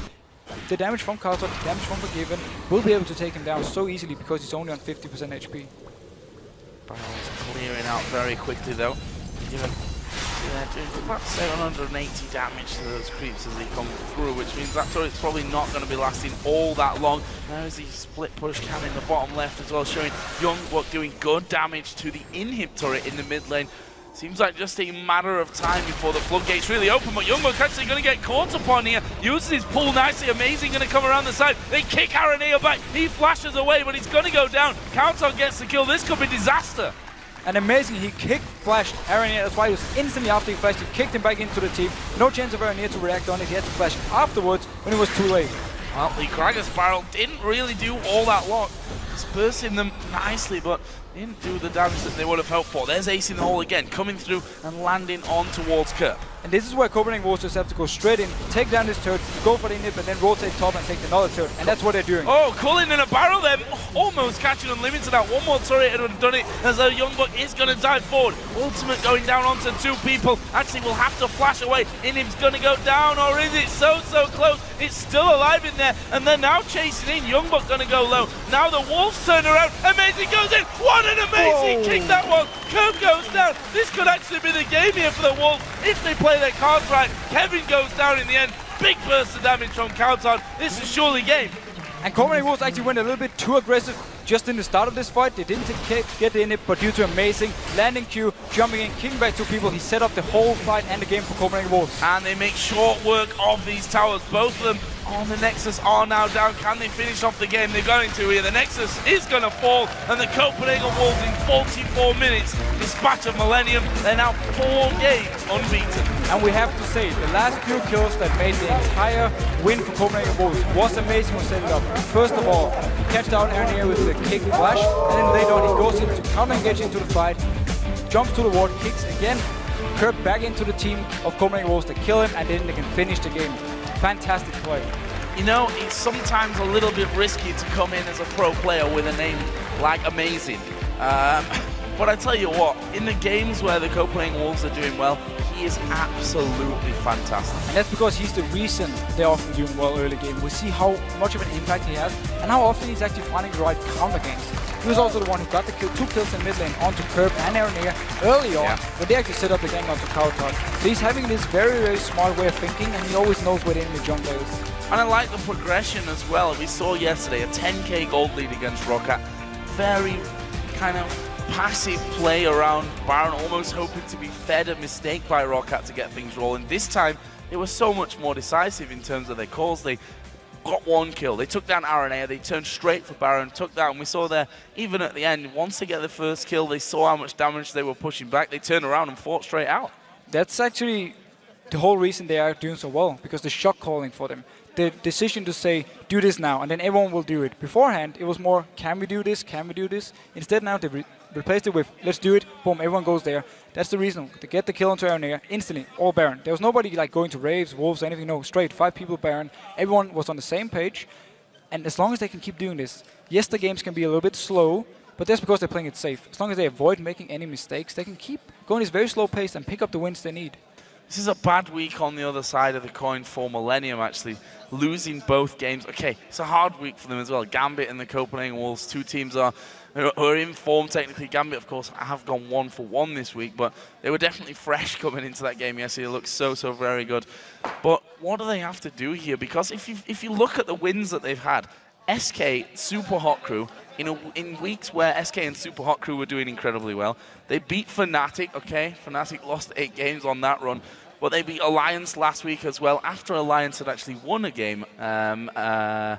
The damage from Carter, the damage from Forgiven will be able to take him down so easily because he's only on 50% HP. Barrel's clearing out very quickly though. Forgiven doing about 780 damage to those creeps as they come through, which means that turret's probably not going to be lasting all that long. There's the split push cam in the bottom left as well, showing Youngbuck doing good damage to the inhib turret in the mid lane. Seems like just a matter of time before the floodgates really open, but Youngbuck actually going to get caught upon here. Uses his pull nicely, amazing, going to come around the side. They kick Aranea back, he flashes away, but he's going to go down. Countdown gets the kill, this could be disaster. And amazing, he flashed Aranea, that's why he was instantly after he flashed, he kicked him back into the team. No chance of Aranea to react on it, he had to flash afterwards when it was too late. Well, the Gragas barrel didn't really do all that lot. Dispersing them nicely, but didn't do the damage that they would have hoped for. There's Ace in the hole again, coming through and landing on towards Kerp. And this is where Copenhagen Wolves just have to go straight in, take down this turret, go for the inhib, and then rotate top and take another turret. And that's what they're doing. Oh, Cullen in a barrel there, almost catching Unlimited out. One more turret would have done it, as though Youngbuck is going to dive forward. Ultimate going down onto two people. Actually, will have to flash away. Inhib's going to go down, or is it so close? It's still alive in there, and they're now chasing in. Youngbuck going to go low. Now the Wolves turn around. Amazing goes in. What an amazing kick that was. Kerp goes down. This could actually be the game here for the Wolves if they play their cards right. Kevin goes down in the end. Big burst of damage from Countdown. This is surely game. And Copenhagen Wolves actually went a little bit too aggressive just in the start of this fight. They didn't get in it, but due to amazing landing Q, jumping in, kicking back two people, he set up the whole fight and the game for Copenhagen Wolves. And they make short work of these towers. Both of them on the Nexus are now down. Can they finish off the game? They're going to here. The Nexus is going to fall, and the Copenhagen Wolves in 44 minutes dispatch of Millennium. They're now 4 games unbeaten. And we have to say, the last few kills that made the entire win for Copenhagen Wolves was amazing when setting up. First of all, he catched down Aranea with the kick flash, and then later on he goes into counter-engage into the fight, jumps to the ward, kicks again, Kerp back into the team of Copenhagen Wolves to kill him, and then they can finish the game. Fantastic play. You know, it's sometimes a little bit risky to come in as a pro player with a name like amazing. But I tell you what, in the games where the Copenhagen Wolves are doing well, he is absolutely fantastic. And that's because he's the reason they're often doing well early game. We see how much of an impact he has and how often he's actually finding the right counter games. He was also the one who got the kill, 2 kills in mid lane onto Curb and Aranea early on when they actually set up the gang onto Kautar. So he's having this very, very smart way of thinking, and he always knows where the enemy jungle is. And I like the progression as well. We saw yesterday a 10k gold lead against Roccat. Very kind of passive play around Baron, almost hoping to be fed a mistake by Roccat to get things rolling. This time, they were so much more decisive in terms of their calls. They got 1 kill. They took down Aranea. They turned straight for Baron, took down. We saw there, even at the end, once they get the first kill, they saw how much damage they were pushing back. They turned around and fought straight out. That's actually the whole reason they are doing so well, because the shot calling for them. The decision to say, do this now, and then everyone will do it. Beforehand, it was more, can we do this, can we do this? Instead now, they replaced it with, let's do it, boom, everyone goes there. That's the reason, to get the kill onto Aranea, instantly, all Baron. There was nobody like going to Raves, Wolves, anything, no, straight, 5 people Baron. Everyone was on the same page, and as long as they can keep doing this, yes, the games can be a little bit slow, but that's because they're playing it safe. As long as they avoid making any mistakes, they can keep going this very slow pace and pick up the wins they need. This is a bad week on the other side of the coin for Millennium, actually. Losing both games. Okay, it's a hard week for them as well. Gambit and the Copenhagen Wolves, 2 teams who are in form technically. Gambit, of course, have gone 1-for-1 this week, but they were definitely fresh coming into that game yesterday. It looked so very good. But what do they have to do here? Because if you look at the wins that they've had, SK, Super Hot Crew, in weeks where SK and Super Hot Crew were doing incredibly well, they beat Fnatic, okay? Fnatic lost 8 games on that run. But they beat Alliance last week as well, after Alliance had actually won a game. No,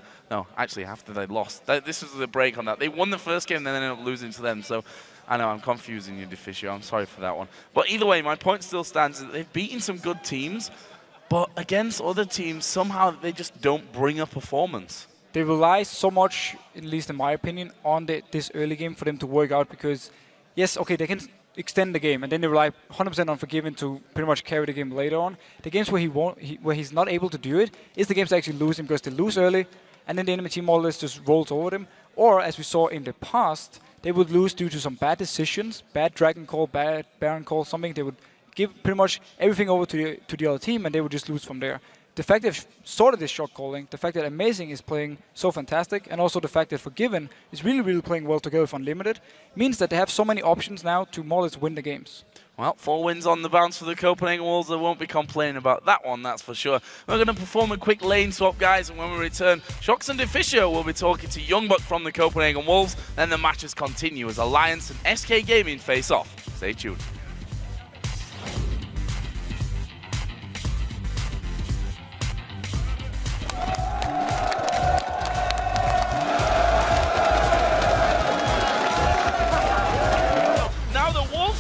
actually, after they lost. This was the break on that. They won the first game and then ended up losing to them. So I know I'm confusing you, Deficio. I'm sorry for that one. But either way, my point still stands that they've beaten some good teams, but against other teams, somehow they just don't bring a performance. They rely so much, at least in my opinion, on this early game for them to work out because, yes, okay, they can extend the game, and then they rely 100% on Forgiven to pretty much carry the game later on. The games where where he's not able to do it is the games that actually lose him because they lose early, and then the enemy team more or less just rolls over them. Or, as we saw in the past, they would lose due to some bad decisions, bad Dragon call, bad Baron call, something. They would give pretty much everything over to the other team, and they would just lose from there. The fact they've sorted this shot calling, the fact that Amazing is playing so fantastic, and also the fact that Forgiven is really playing well together with Unlimited, means that they have so many options now to more or less win the games. Well, 4 wins on the bounce for the Copenhagen Wolves. They won't be complaining about that one, that's for sure. We're going to perform a quick lane swap, guys, and when we return, Shox and Deficio will be talking to Youngbuck from the Copenhagen Wolves. Then the matches continue as Alliance and SK Gaming face off. Stay tuned.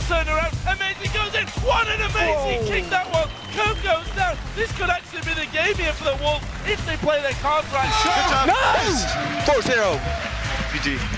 Turn around, Amazing goes in, what an amazing kick that was! Curve goes down, this could actually be the game here for the Wolves if they play their cards right. Nice! 4-0, GG.